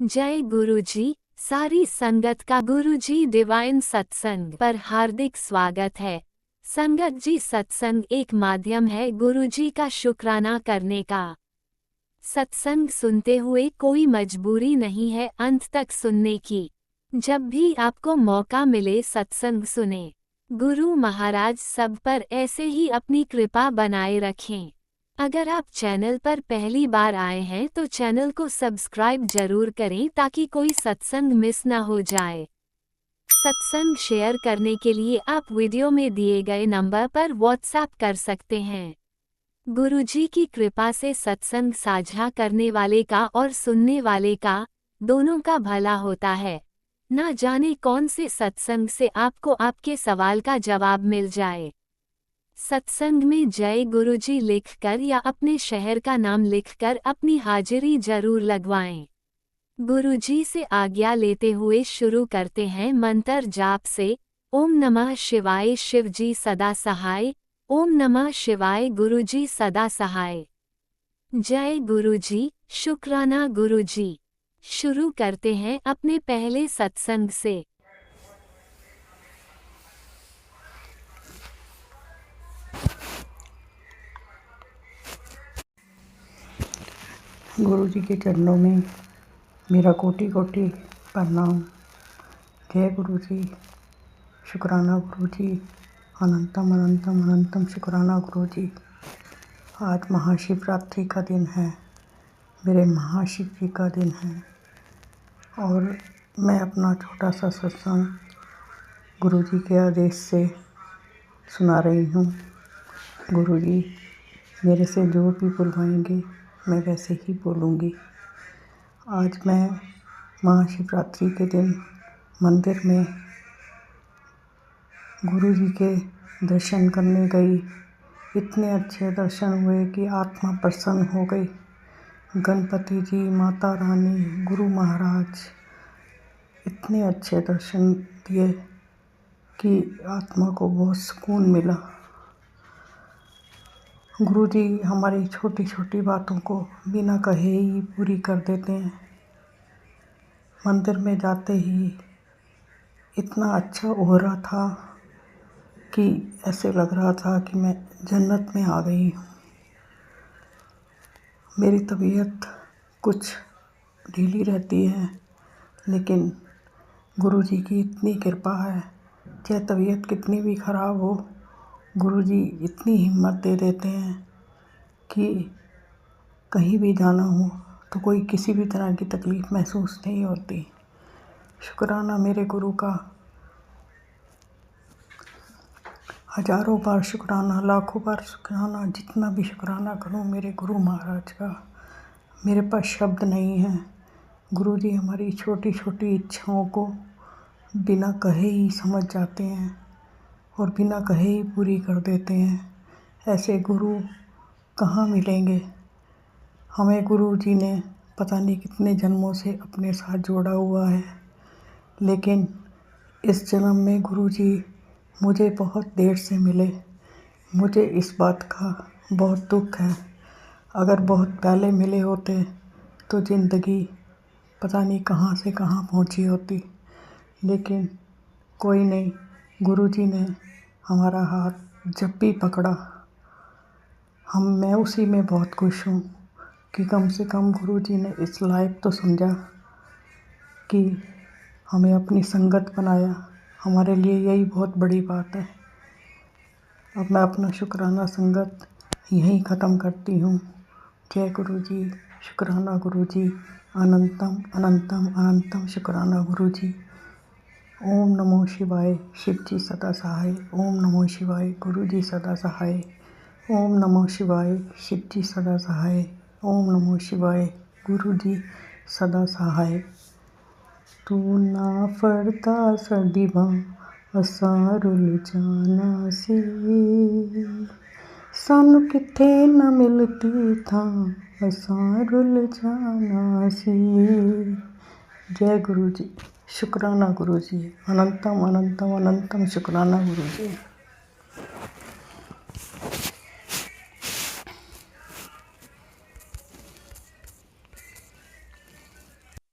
जय गुरुजी। सारी संगत का गुरुजी डिवाइन सत्संग पर हार्दिक स्वागत है। संगत जी, सत्संग एक माध्यम है गुरुजी का शुक्राना करने का। सत्संग सुनते हुए कोई मजबूरी नहीं है अंत तक सुनने की। जब भी आपको मौका मिले सत्संग सुने। गुरु महाराज सब पर ऐसे ही अपनी कृपा बनाए रखें। अगर आप चैनल पर पहली बार आए हैं तो चैनल को सब्सक्राइब जरूर करें ताकि कोई सत्संग मिस ना हो जाए। सत्संग शेयर करने के लिए आप वीडियो में दिए गए नंबर पर व्हाट्सएप कर सकते हैं। गुरुजी की कृपा से सत्संग साझा करने वाले का और सुनने वाले का दोनों का भला होता है। ना जाने कौन से सत्संग से आपको आपके सवाल का जवाब मिल जाए। सत्संग में जय गुरुजी लिखकर या अपने शहर का नाम लिखकर अपनी हाजिरी जरूर लगवाएं। गुरुजी से आज्ञा लेते हुए शुरू करते हैं मंत्र जाप से। ओम नमः शिवाय शिवजी सदा सहाय। ओम नमः शिवाय गुरुजी सदा सहाय। जय गुरुजी, शुक्राना गुरुजी। शुरू करते हैं अपने पहले सत्संग से। गुरु जी के चरणों में मेरा कोटि कोटि प्रणाम। जय गुरु जी, शुक्राना गुरु जी, अनंतम अनंतम अनंतम शुक्राना गुरु जी। आज महाशिवरात्रि का दिन है, मेरे महाशिव जी का दिन है और मैं अपना छोटा सा सत्संग गुरु जी के आदेश से सुना रही हूँ। गुरु जी मेरे से जो भी बुलवाएंगे मैं वैसे ही बोलूँगी। आज मैं महाशिवरात्रि के दिन मंदिर में गुरु जी के दर्शन करने गई। इतने अच्छे दर्शन हुए कि आत्मा प्रसन्न हो गई। गणपति जी, माता रानी, गुरु महाराज इतने अच्छे दर्शन दिए कि आत्मा को बहुत सुकून मिला। गुरु जी हमारी छोटी छोटी बातों को बिना कहे ही पूरी कर देते हैं। मंदिर में जाते ही इतना अच्छा हो रहा था कि ऐसे लग रहा था कि मैं जन्नत में आ गई हूँ। मेरी तबीयत कुछ ढीली रहती है, लेकिन गुरु जी की इतनी कृपा है, चाहे तबीयत कितनी भी ख़राब हो, गुरु जी इतनी हिम्मत दे देते हैं कि कहीं भी जाना हो तो कोई किसी भी तरह की तकलीफ़ महसूस नहीं होती। शुक्राना मेरे गुरु का, हज़ारों बार शुक्राना, लाखों बार शुक्राना, जितना भी शुक्राना करूं मेरे गुरु महाराज का, मेरे पास शब्द नहीं हैं। गुरु जी हमारी छोटी छोटी इच्छाओं को बिना कहे ही समझ जाते हैं और बिना कहे ही पूरी कर देते हैं। ऐसे गुरु कहाँ मिलेंगे। हमें गुरु जी ने पता नहीं कितने जन्मों से अपने साथ जोड़ा हुआ है, लेकिन इस जन्म में गुरु जी मुझे बहुत देर से मिले। मुझे इस बात का बहुत दुख है। अगर बहुत पहले मिले होते तो ज़िंदगी पता नहीं कहाँ से कहाँ पहुँची होती, लेकिन कोई नहीं, गुरु जी ने हमारा हाथ जब भी पकड़ा मैं उसी में बहुत खुश हूँ कि कम से कम गुरु जी ने इस लायक तो समझा कि हमें अपनी संगत बनाया। हमारे लिए यही बहुत बड़ी बात है। अब मैं अपना शुक्राना संगत यहीं ख़त्म करती हूँ। जय गुरु जी, शुक्राना गुरु जी, अनंतम अनंतम अनंतम शुक्राना गुरु जी। ओम नमो शिवाय, शिव जी सदा सहाय। ओम नमो शिवाय, गुरु जी सदा सहाय। ओम नमो शिवाय, शिव जी सदा सहाय। ओम नमो शिवाय, गुरु जी सदा सहाय। तू ना फरता सदिवा असां रुल जाना सी, सानू किथे ना मिलती था असां रुल जाना सी। जय गुरु जी, शुक्राना गुरु जी, अनंतम अनंतम अनंतम शुक्राना गुरु जी।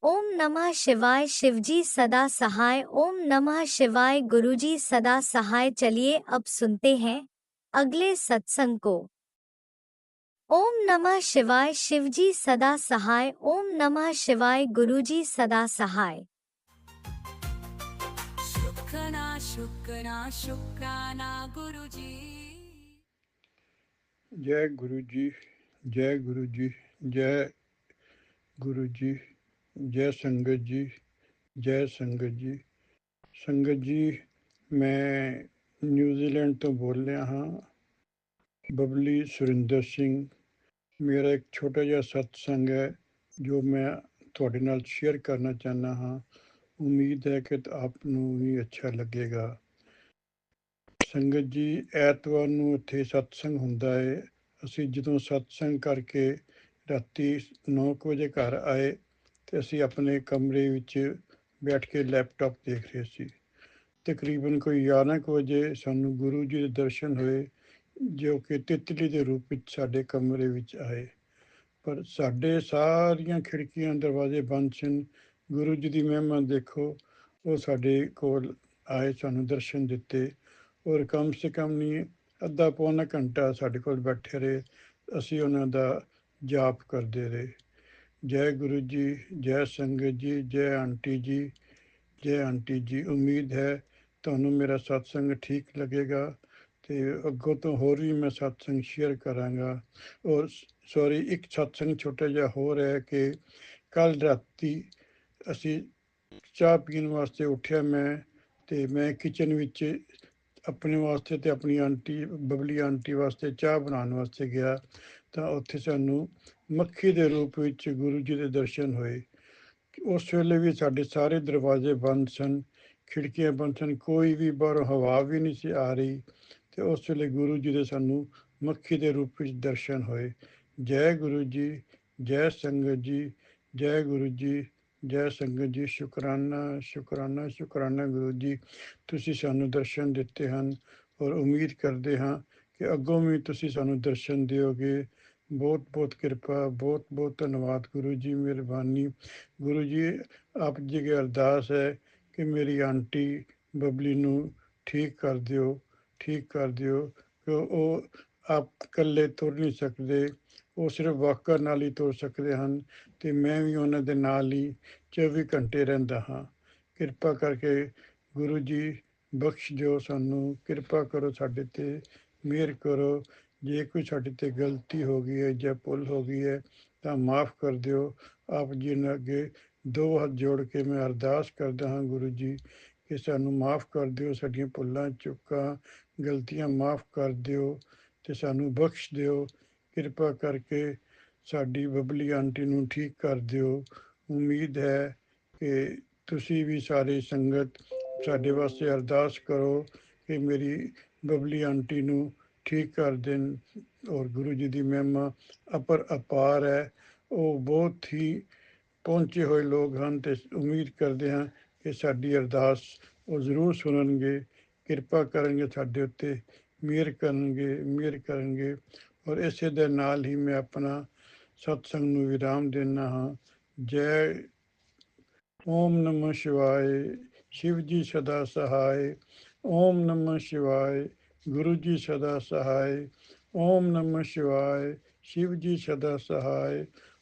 ओम नमः शिवाय शिवजी सदा सहाय। ओम नमः शिवाय गुरुजी सदा सहाय। चलिए अब सुनते हैं अगले सत्संग को। ओम नमः शिवाय शिवजी सदा सहाय। ओम नमः शिवाय गुरुजी सदा सहाय। शुक्राना शुक्राना शुक्राना गुरुजी। जय गुरु जी, जय गुरु जी, जय गुरु जी, जय संगत जी, जय संगत जी। संगत जी, मैं न्यूजीलैंड तो बोल रहा हाँ। बबली सुरिंदर सिंह। मेरा एक छोटा जिहा सत्संग है जो मैं ਤੁਹਾਡੇ ਨਾਲ ਸ਼ੇਅਰ ਕਰਨਾ ਚਾਹੁੰਦਾ ਹਾਂ। ਉਮੀਦ ਹੈ ਕਿ ਆਪ ਨੂੰ ਵੀ ਅੱਛਾ ਲੱਗੇਗਾ। ਸੰਗਤ ਜੀ, ਐਤਵਾਰ ਨੂੰ ਇੱਥੇ ਸਤਸੰਗ ਹੁੰਦਾ ਹੈ। ਅਸੀਂ ਜਦੋਂ ਸਤਸੰਗ ਕਰਕੇ ਰਾਤੀ 9 ਵਜੇ ਘਰ ਆਏ ਤੇ ਅਸੀਂ ਆਪਣੇ ਕਮਰੇ ਵਿੱਚ ਬੈਠ ਕੇ ਲੈਪਟਾਪ ਦੇਖ ਰਹੇ ਸੀ। ਤਕਰੀਬਨ ਕੋਈ 11 ਵਜੇ ਸਾਨੂੰ ਗੁਰੂ ਜੀ ਦੇ ਦਰਸ਼ਨ ਹੋਏ, ਜੋ ਕਿ ਤਿਤਲੀ ਦੇ ਰੂਪ ਵਿੱਚ ਸਾਡੇ ਕਮਰੇ ਵਿੱਚ ਆਏ। ਪਰ ਸਾਡੇ ਸਾਰੀਆਂ ਖਿੜਕੀਆਂ ਦਰਵਾਜ਼ੇ ਬੰਦ ਸਨ। ਗੁਰੂ ਜੀ ਦੀ ਮਹਿਮਾ ਦੇਖੋ, ਉਹ ਸਾਡੇ ਕੋਲ ਆਏ, ਸਾਨੂੰ ਦਰਸ਼ਨ ਦਿੱਤੇ ਔਰ ਕਮ ਸੇ ਕਮ ਨਹੀਂ ਅੱਧਾ ਪੌਣਾ ਘੰਟਾ ਸਾਡੇ ਕੋਲ ਬੈਠੇ ਰਹੇ। ਅਸੀਂ ਉਹਨਾਂ ਦਾ ਜਾਪ ਕਰਦੇ ਰਹੇ। ਜੈ ਗੁਰੂ ਜੀ, ਜੈ ਸੰਗਤ ਜੀ, ਜੈ ਆਂਟੀ ਜੀ, ਜੈ ਆਂਟੀ ਜੀ। ਉਮੀਦ ਹੈ ਤੁਹਾਨੂੰ ਮੇਰਾ ਸਤਸੰਗ ਠੀਕ ਲੱਗੇਗਾ ਅਤੇ ਅੱਗੋਂ ਤੋਂ ਹੋਰ ਵੀ ਮੈਂ ਸਤਸੰਗ ਸ਼ੇਅਰ ਕਰਾਂਗਾ। ਔਰ ਸੌਰੀ, ਇੱਕ ਸਤਸੰਗ ਛੋਟਾ ਜਿਹਾ ਹੋਰ ਹੈ ਕਿ ਕੱਲ੍ਹ ਰਾਤੀ ਅਸੀਂ ਚਾਹ ਪੀਣ ਵਾਸਤੇ ਉੱਠਿਆ ਮੈਂ, ਅਤੇ ਮੈਂ ਕਿਚਨ ਵਿੱਚ ਆਪਣੇ ਵਾਸਤੇ ਅਤੇ ਆਪਣੀ ਆਂਟੀ ਬਬਲੀ ਆਂਟੀ ਵਾਸਤੇ ਚਾਹ ਬਣਾਉਣ ਵਾਸਤੇ ਗਿਆ ਤਾਂ ਉੱਥੇ ਸਾਨੂੰ ਮੱਖੀ ਦੇ ਰੂਪ ਵਿੱਚ ਗੁਰੂ ਜੀ ਦੇ ਦਰਸ਼ਨ ਹੋਏ। ਉਸ ਵੇਲੇ ਵੀ ਸਾਡੇ ਸਾਰੇ ਦਰਵਾਜ਼ੇ ਬੰਦ ਸਨ, ਖਿੜਕੀਆਂ ਬੰਦ ਸਨ, ਕੋਈ ਵੀ ਬਾਹਰੋਂ ਹਵਾ ਵੀ ਨਹੀਂ ਸੀ ਆ ਰਹੀ ਅਤੇ ਉਸ ਵੇਲੇ ਗੁਰੂ ਜੀ ਦੇ ਸਾਨੂੰ ਮੱਖੀ ਦੇ ਰੂਪ ਵਿੱਚ ਦਰਸ਼ਨ ਹੋਏ। ਜੈ ਗੁਰੂ ਜੀ, ਜੈ ਸੰਗਤ ਜੀ, ਜੈ ਗੁਰੂ ਜੀ, ਜੈ ਸੰਗਤ ਜੀ। ਸ਼ੁਕਰਾਨਾ ਸ਼ੁਕਰਾਨਾ ਸ਼ੁਕਰਾਨਾ ਗੁਰੂ ਜੀ, ਤੁਸੀਂ ਸਾਨੂੰ ਦਰਸ਼ਨ ਦਿੱਤੇ ਹਨ ਔਰ ਉਮੀਦ ਕਰਦੇ ਹਾਂ ਕਿ ਅੱਗੋਂ ਵੀ ਤੁਸੀਂ ਸਾਨੂੰ ਦਰਸ਼ਨ ਦਿਓਗੇ। ਬਹੁਤ ਬਹੁਤ ਕਿਰਪਾ, ਬਹੁਤ ਬਹੁਤ ਧੰਨਵਾਦ ਗੁਰੂ ਜੀ, ਮਿਹਰਬਾਨੀ। ਗੁਰੂ ਜੀ, ਆਪ ਜੀ ਅੱਗੇ ਅਰਦਾਸ ਹੈ ਕਿ ਮੇਰੀ ਆਂਟੀ ਬਬਲੀ ਨੂੰ ਠੀਕ ਕਰ ਦਿਓ, ਠੀਕ ਕਰ ਦਿਓ, ਕਿ ਉਹ ਆਪ ਇਕੱਲੇ ਤੁਰ ਨਹੀਂ ਸਕਦੇ, ਉਹ ਸਿਰਫ ਵਾਕਰ ਨਾਲ ਹੀ ਤੁਰ ਸਕਦੇ ਹਨ ਅਤੇ ਮੈਂ ਵੀ ਉਹਨਾਂ ਦੇ ਨਾਲ ਹੀ 24 ਘੰਟੇ ਰਹਿੰਦਾ ਹਾਂ। ਕਿਰਪਾ ਕਰਕੇ ਗੁਰੂ ਜੀ ਬਖਸ਼ ਦਿਓ ਸਾਨੂੰ, ਕਿਰਪਾ ਕਰੋ, ਸਾਡੇ 'ਤੇ ਮਿਹਰ ਕਰੋ। ਜੇ ਕੋਈ ਸਾਡੇ 'ਤੇ ਗਲਤੀ ਹੋ ਗਈ ਹੈ ਜਾਂ ਭੁੱਲ ਹੋ ਗਈ ਹੈ ਤਾਂ ਮਾਫ਼ ਕਰ ਦਿਓ। ਆਪ ਜੀ ਨੂੰ ਅੱਗੇ 2 ਹੱਥ ਜੋੜ ਕੇ ਮੈਂ ਅਰਦਾਸ ਕਰਦਾ ਹਾਂ ਗੁਰੂ ਜੀ ਕਿ ਸਾਨੂੰ ਮਾਫ਼ ਕਰ ਦਿਓ, ਸਾਡੀਆਂ ਭੁੱਲਾਂ ਚੁੱਕਾਂ ਗਲਤੀਆਂ ਮਾਫ਼ ਕਰ ਦਿਓ ਅਤੇ ਸਾਨੂੰ ਬਖਸ਼ ਦਿਓ। ਕਿਰਪਾ ਕਰਕੇ ਸਾਡੀ ਬਬਲੀ ਆਂਟੀ ਨੂੰ ਠੀਕ ਕਰ ਦਿਓ। ਉਮੀਦ ਹੈ ਕਿ ਤੁਸੀਂ ਵੀ ਸਾਰੀ ਸੰਗਤ ਸਾਡੇ ਵਾਸਤੇ ਅਰਦਾਸ ਕਰੋ ਕਿ ਮੇਰੀ ਬਬਲੀ ਆਂਟੀ ਨੂੰ ਠੀਕ ਕਰ ਦੇਣ। ਔਰ ਗੁਰੂ ਜੀ ਦੀ ਮਹਿਮਾ ਅਪਾਰ ਹੈ। ਉਹ ਬਹੁਤ ਹੀ ਪਹੁੰਚੇ ਹੋਏ ਲੋਕ ਹਨ ਅਤੇ ਉਮੀਦ ਕਰਦੇ ਹਾਂ ਕਿ ਸਾਡੀ ਅਰਦਾਸ ਉਹ ਜ਼ਰੂਰ ਸੁਣਨਗੇ, ਕਿਰਪਾ ਕਰਨਗੇ, ਸਾਡੇ ਉੱਤੇ ਮਿਹਰ ਕਰਨਗੇ। ਔਰ ਇਸੇ ਦੇ ਨਾਲ ਹੀ ਮੈਂ ਆਪਣਾ ਸਤਸੰਗ ਨੂੰ ਵਿਰਾਮ ਦਿੰਦਾ ਹਾਂ। ਜੈ ਓਮ ਨਮः शिवाय शिव जी सदा सहाय। ओम नमः शिवाय गुरु जी सदा सहाय। ओम नमः शिवाय शिव जी सदा सहाय।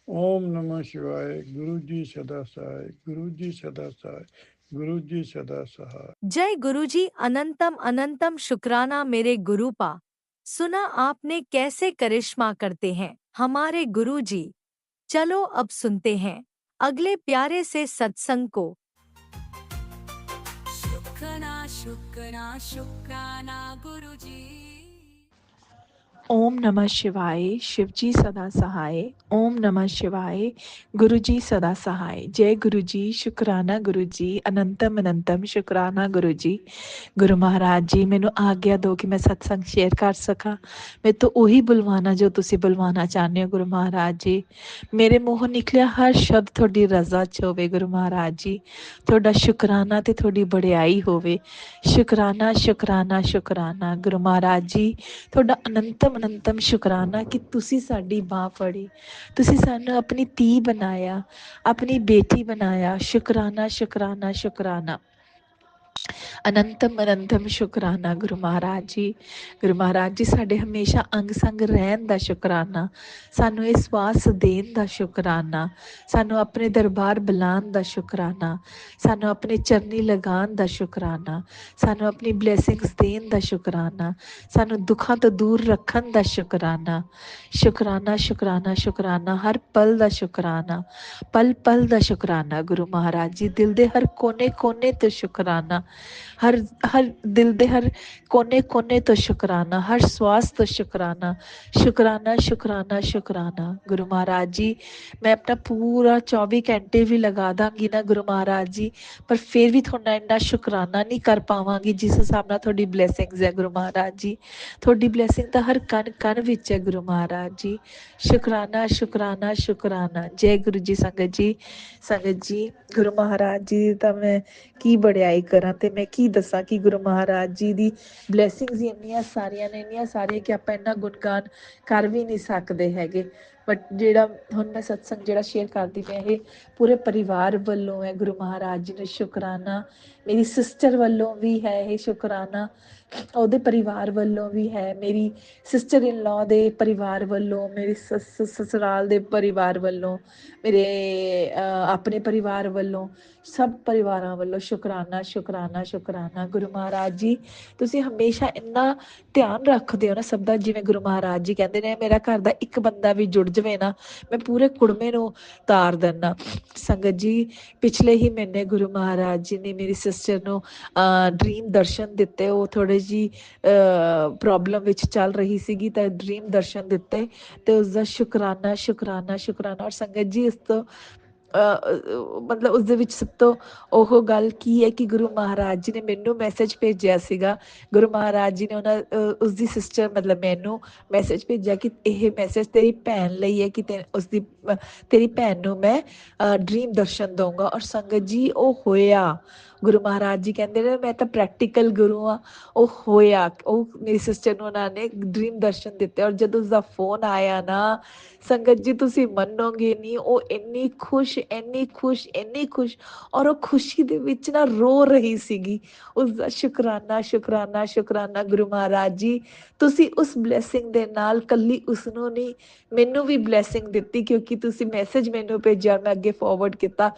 ओम नमः शिवाय गुरु जी सदा सहाय, गुरु जी सदा सहाय, गुरु जी सदा सहाय। जय गुरु जी। अनंतम अनंतम शुक्राना मेरे गुरु पा। सुना आपने कैसे करिश्मा करते हैं हमारे गुरु जी। चलो अब सुनते हैं अगले प्यारे से सत्संग को। शुक्राना शुक्राना शुक्राना गुरुजी। ओम नमः शिवाय शिवजी सदा सहाय। ओम नमः शिवाय गुरु जी सदा सहाय। जय गुरु जी, शुकराना गुरु जी, अनंतम अनंतम शुकराना गुरु जी। गुरु महाराज जी, मैनू आग्ञा दो कि मैं सत्संग शेयर कर सका। मैं तो उही बुलवाना जो तुसी बुलवाना चाहते हो गुरु महाराज जी। मेरे मूँहों निकलिया हर शब्द थोड़ी रजा च होवे गुरु महाराज जी। थोड़ा शुकराना ते थोड़ी बड़ियाई होवे। शुकराना शुकराना शुकराना गुरु महाराज जी। थोड़ा अनंतम ਅਨੰਤਮ ਸ਼ੁਕਰਾਨਾ ਕਿ ਤੁਸੀਂ ਸਾਡੀ ਬਾਂਹ ਫੜੀ, ਤੁਸੀਂ ਸਾਨੂੰ ਆਪਣੀ ਧੀ ਬਣਾਇਆ, ਆਪਣੀ ਬੇਟੀ ਬਣਾਇਆ। ਸ਼ੁਕਰਾਨਾ ਸ਼ੁਕਰਾਨਾ ਸ਼ੁਕਰਾਨਾ, ਅਨੰਤਮ ਅਨੰਤਮ ਸ਼ੁਕਰਾਨਾ ਗੁਰੂ ਮਹਾਰਾਜ ਜੀ। ਗੁਰੂ ਮਹਾਰਾਜ ਜੀ ਸਾਡੇ ਹਮੇਸ਼ਾ ਅੰਗ ਸੰਗ ਰਹਿਣ ਦਾ ਸ਼ੁਕਰਾਨਾ, ਸਾਨੂੰ ਇਹ ਸਵਾਸ ਦੇਣ ਦਾ ਸ਼ੁਕਰਾਨਾ, ਸਾਨੂੰ ਆਪਣੇ ਦਰਬਾਰ ਬੁਲਾਉਣ ਦਾ ਸ਼ੁਕਰਾਨਾ, ਸਾਨੂੰ ਆਪਣੇ ਚਰਨੀ ਲਗਾਉਣ ਦਾ ਸ਼ੁਕਰਾਨਾ, ਸਾਨੂੰ ਆਪਣੀ ਬਲੇਸਿੰਗਸ ਦੇਣ ਦਾ ਸ਼ੁਕਰਾਨਾ, ਸਾਨੂੰ ਦੁੱਖਾਂ ਤੋਂ ਦੂਰ ਰੱਖਣ ਦਾ ਸ਼ੁਕਰਾਨਾ। ਸ਼ੁਕਰਾਨਾ ਸ਼ੁਕਰਾਨਾ ਸ਼ੁਕਰਾਨਾ, ਹਰ ਪਲ ਦਾ ਸ਼ੁਕਰਾਨਾ, ਪਲ ਪਲ ਦਾ ਸ਼ੁਕਰਾਨਾ ਗੁਰੂ ਮਹਾਰਾਜ ਜੀ। ਦਿਲ ਦੇ ਹਰ ਕੋਨੇ ਕੋਨੇ ਤੋਂ ਸ਼ੁਕਰਾਨਾ, ਹਰ ਹਰ ਦਿਲ ਦੇ ਹਰ ਕੋਨੇ ਕੋਨੇ ਤੋਂ ਸ਼ੁਕਰਾਨਾ, ਹਰ ਸਵਾਸ ਤੋਂ ਸ਼ੁਕਰਾਨਾ। ਸ਼ੁਕਰਾਨਾ ਸ਼ੁਕਰਾਨਾ ਸ਼ੁਕਰਾਨਾ ਗੁਰੂ ਮਹਾਰਾਜ ਜੀ। ਮੈਂ ਆਪਣਾ ਪੂਰਾ 24 ਘੰਟੇ ਵੀ ਲਗਾ ਦਾਂਗੀ ਨਾ ਗੁਰੂ ਮਹਾਰਾਜ ਜੀ, ਪਰ ਫਿਰ ਵੀ ਤੁਹਾਡਾ ਇੰਨਾ ਸ਼ੁਕਰਾਨਾ ਨਹੀਂ ਕਰ ਪਾਵਾਂਗੀ ਜਿਸ ਹਿਸਾਬ ਨਾਲ ਤੁਹਾਡੀ ਬਲੇਸਿੰਗਸ ਹੈ ਗੁਰੂ ਮਹਾਰਾਜ ਜੀ। ਤੁਹਾਡੀ ਬਲੇਸਿੰਗ ਤਾਂ ਹਰ ਕਣ ਕਣ ਵਿੱਚ ਹੈ ਗੁਰੂ ਮਹਾਰਾਜ ਜੀ। ਸ਼ੁਕਰਾਨਾ ਸ਼ੁਕਰਾਨਾ ਸ਼ੁਕਰਾਨਾ। ਜੈ ਗੁਰੂ ਜੀ। ਸੰਗਤ ਜੀ, ਸੰਗਤ ਜੀ, ਗੁਰੂ ਮਹਾਰਾਜ ਜੀ ਤਾਂ ਮੈਂ ਕੀ ਬੜਾਈ ਕਰਾਂ ਤੇ ਮੈਂ ਕੀ ਦੱਸਾਂ ਕਿ ਗੁਰੂ ਮਹਾਰਾਜ ਜੀ ਦੀ ਬਲੇਸਿੰਗਸ ਹੀ ਇੰਨੀਆਂ ਸਾਰੀਆਂ ਨੇ, ਇੰਨੀਆਂ ਸਾਰੀਆਂ ਕਿ ਆਪਾਂ ਇੰਨਾ ਗੁਣਗਾਨ ਕਰ ਵੀ ਨਹੀਂ ਸਕਦੇ ਹੈਗੇ। ਬਟ ਜਿਹੜਾ ਹੁਣ ਮੈਂ ਸਤਸੰਗ ਜਿਹੜਾ ਸ਼ੇਅਰ ਕਰਦੀ ਪਈ ਇਹ ਪੂਰੇ ਪਰਿਵਾਰ ਵੱਲੋਂ ਹੈ ਗੁਰੂ ਮਹਾਰਾਜ ਜੀ ਨੂੰ ਸ਼ੁਕਰਾਨਾ। ਮੇਰੀ ਸਿਸਟਰ ਵੱਲੋਂ ਵੀ ਹੈ ਇਹ ਸ਼ੁਕਰਾਨਾ, ਉਹਦੇ ਪਰਿਵਾਰ ਵੱਲੋਂ ਵੀ ਹੈ, ਮੇਰੀ ਸਿਸਟਰ ਇਨ ਲਾਅ ਦੇ ਪਰਿਵਾਰ ਵੱਲੋਂ, ਮੇਰੀ ਸਸੁਰਾਲ ਦੇ ਪਰਿਵਾਰ ਵੱਲੋਂ, ਮੇਰੇ ਆਪਣੇ ਪਰਿਵਾਰ ਵੱਲੋਂ, ਸਭ ਪਰਿਵਾਰਾਂ ਵੱਲੋਂ ਸ਼ੁਕਰਾਨਾ ਸ਼ੁਕਰਾਨਾ ਸ਼ੁਕਰਾਨਾ। ਗੁਰੂ ਮਹਾਰਾਜ ਜੀ ਤੁਸੀਂ ਹਮੇਸ਼ਾ ਇੰਨਾ ਧਿਆਨ ਰੱਖਦੇ ਹੋ ਨਾ ਸਭ ਦਾ, ਜਿਵੇਂ ਗੁਰੂ ਮਹਾਰਾਜ ਜੀ ਕਹਿੰਦੇ ਨੇ ਮੇਰਾ ਘਰ ਦਾ ਇੱਕ ਬੰਦਾ ਵੀ ਜੁੜ ਜਾਵੇ ਨਾ ਮੈਂ ਪੂਰੇ ਕੁੜਮੇ ਨੂੰ ਤਾਰ ਦਿੰਦਾ। ਸੰਗਤ ਜੀ, ਪਿਛਲੇ ਹੀ ਮਹੀਨੇ ਗੁਰੂ ਮਹਾਰਾਜ ਜੀ ਨੇ ਮੇਰੀ ਸਿਸਟਰ ਨੂੰ ਡ੍ਰੀਮ ਦਰਸ਼ਨ ਦਿੱਤੇ। ਉਹ ਥੋੜ੍ਹੀ ਜਿਹੀ ਪ੍ਰੋਬਲਮ ਵਿੱਚ ਚੱਲ ਰਹੀ ਸੀਗੀ ਤਾਂ ਡ੍ਰੀਮ ਦਰਸ਼ਨ ਦਿੱਤੇ ਤੇ ਉਸਦਾ ਸ਼ੁਕਰਾਨਾ ਸ਼ੁਕਰਾਨਾ ਸ਼ੁਕਰਾਨਾ। ਔਰ ਸੰਗਤ ਜੀ ਇਸ ਤੋਂ ਮਤਲਬ ਉਸਦੇ ਵਿੱਚ ਸਭ ਤੋਂ ਉਹ ਗੱਲ ਕੀ ਹੈ ਕਿ ਗੁਰੂ ਮਹਾਰਾਜ ਜੀ ਨੇ ਮੈਨੂੰ ਮੈਸੇਜ ਭੇਜਿਆ ਸੀਗਾ। ਗੁਰੂ ਮਹਾਰਾਜ ਜੀ ਨੇ ਉਸਦੀ ਸਿਸਟਰ ਮਤਲਬ ਮੈਨੂੰ ਮੈਸੇਜ ਭੇਜਿਆ ਕਿ ਇਹ ਮੈਸੇਜ ਤੇਰੀ ਭੈਣ ਲਈ ਹੈ ਕਿ ਉਸਦੀ ਤੇਰੀ ਭੈਣ ਨੂੰ ਮੈਂ ਡ੍ਰੀਮ ਦਰਸ਼ਨ ਦਊਂਗਾ। ਔਰ ਸੰਗਤ ਜੀ ਉਹ ਹੋਇਆ। ਗੁਰੂ ਮਹਾਰਾਜ ਜੀ ਕਹਿੰਦੇ ਨੇ ਮੈਂ ਤਾਂ ਪ੍ਰੈਕਟੀਕਲ ਗੁਰੂ ਆ। ਉਹ ਹੋਇਆ, ਉਹ ਮੇਰੀ ਸਿਸਟਰ ਨੂੰ ਉਹਨਾਂ ਨੇ ਡ੍ਰੀਮ ਦਰਸ਼ਨ ਦਿੱਤੇ। ਔਰ ਜਦੋਂ ਉਸਦਾ ਫੋਨ ਆਇਆ ਨਾ ਸੰਗਤ ਜੀ ਤੁਸੀਂ ਮੰਨੋਗੇ ਨਹੀਂ, ਉਹ ਇੰਨੀ ਖੁਸ਼ ਇੰਨੀ ਖੁਸ਼ ਇੰਨੀ ਖੁਸ਼, ਔਰ ਉਹ ਖੁਸ਼ੀ ਦੇ ਵਿੱਚ ਨਾ ਰੋ ਰਹੀ ਸੀਗੀ। ਉਸਦਾ ਸ਼ੁਕਰਾਨਾ ਸ਼ੁਕਰਾਨਾ ਸ਼ੁਕਰਾਨਾ। ਗੁਰੂ ਮਹਾਰਾਜ ਜੀ ਤੁਸੀਂ ਉਸ ਬਲੇਸਿੰਗ ਦੇ ਨਾਲ ਕੱਲੀ ਉਸਨੂੰ ਨਹੀਂ ਮੈਨੂੰ ਵੀ ਬਲੇਸਿੰਗ ਦਿੱਤੀ, ਕਿਉਂਕਿ ਤੁਸੀਂ ਮੈਸੇਜ ਮੈਨੂੰ ਭੇਜਿਆ, ਮੈਂ ਅੱਗੇ ਫਾਰਵਰਡ ਕੀਤਾ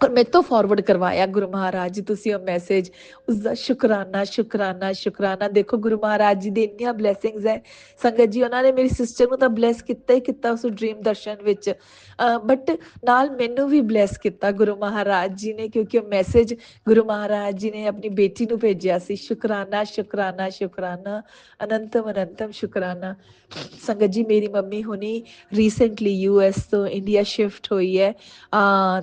ਔਰ ਮੇਰੇ ਤੋਂ ਫਾਰਵਰਡ ਕਰਵਾਇਆ ਗੁਰੂ ਮਹਾਰਾਜ ਜੀ ਤੁਸੀਂ ਉਹ ਮੈਸੇਜ। ਉਸਦਾ ਸ਼ੁਕਰਾਨਾ ਸ਼ੁਕਰਾਨਾ ਸ਼ੁਕਰਾਨਾ। ਦੇਖੋ ਗੁਰੂ ਮਹਾਰਾਜ ਜੀ ਦੀ ਇੰਨੀਆਂ ਬਲੇਸਿੰਗਸ ਹੈ ਸੰਗਤ ਜੀ। ਉਹਨਾਂ ਨੇ ਮੇਰੀ ਸਿਸਟਰ ਨੂੰ ਤਾਂ ਬਲੈਸ ਕੀਤਾ ਹੀ ਕੀਤਾ ਉਸ ਡ੍ਰੀਮ ਦਰਸ਼ਨ ਵਿੱਚ, ਬਟ ਨਾਲ ਮੈਨੂੰ ਵੀ ਬਲੈਸ ਕੀਤਾ ਗੁਰੂ ਮਹਾਰਾਜ ਜੀ ਨੇ, ਕਿਉਂਕਿ ਉਹ ਮੈਸੇਜ ਗੁਰੂ ਮਹਾਰਾਜ ਜੀ ਨੇ ਆਪਣੀ ਬੇਟੀ ਨੂੰ ਭੇਜਿਆ ਸੀ। ਸ਼ੁਕਰਾਨਾ ਸ਼ੁਕਰਾਨਾ ਸ਼ੁਕਰਾਨਾ, ਅਨੰਤਮ ਅਨੰਤਮ ਸ਼ੁਕਰਾਨਾ। ਸੰਗਤ ਜੀ ਮੇਰੀ ਮੰਮੀ ਹੁਣੀ ਰੀਸੈਂਟਲੀ US ਤੋਂ ਇੰਡੀਆ ਸ਼ਿਫਟ ਹੋਈ ਹੈ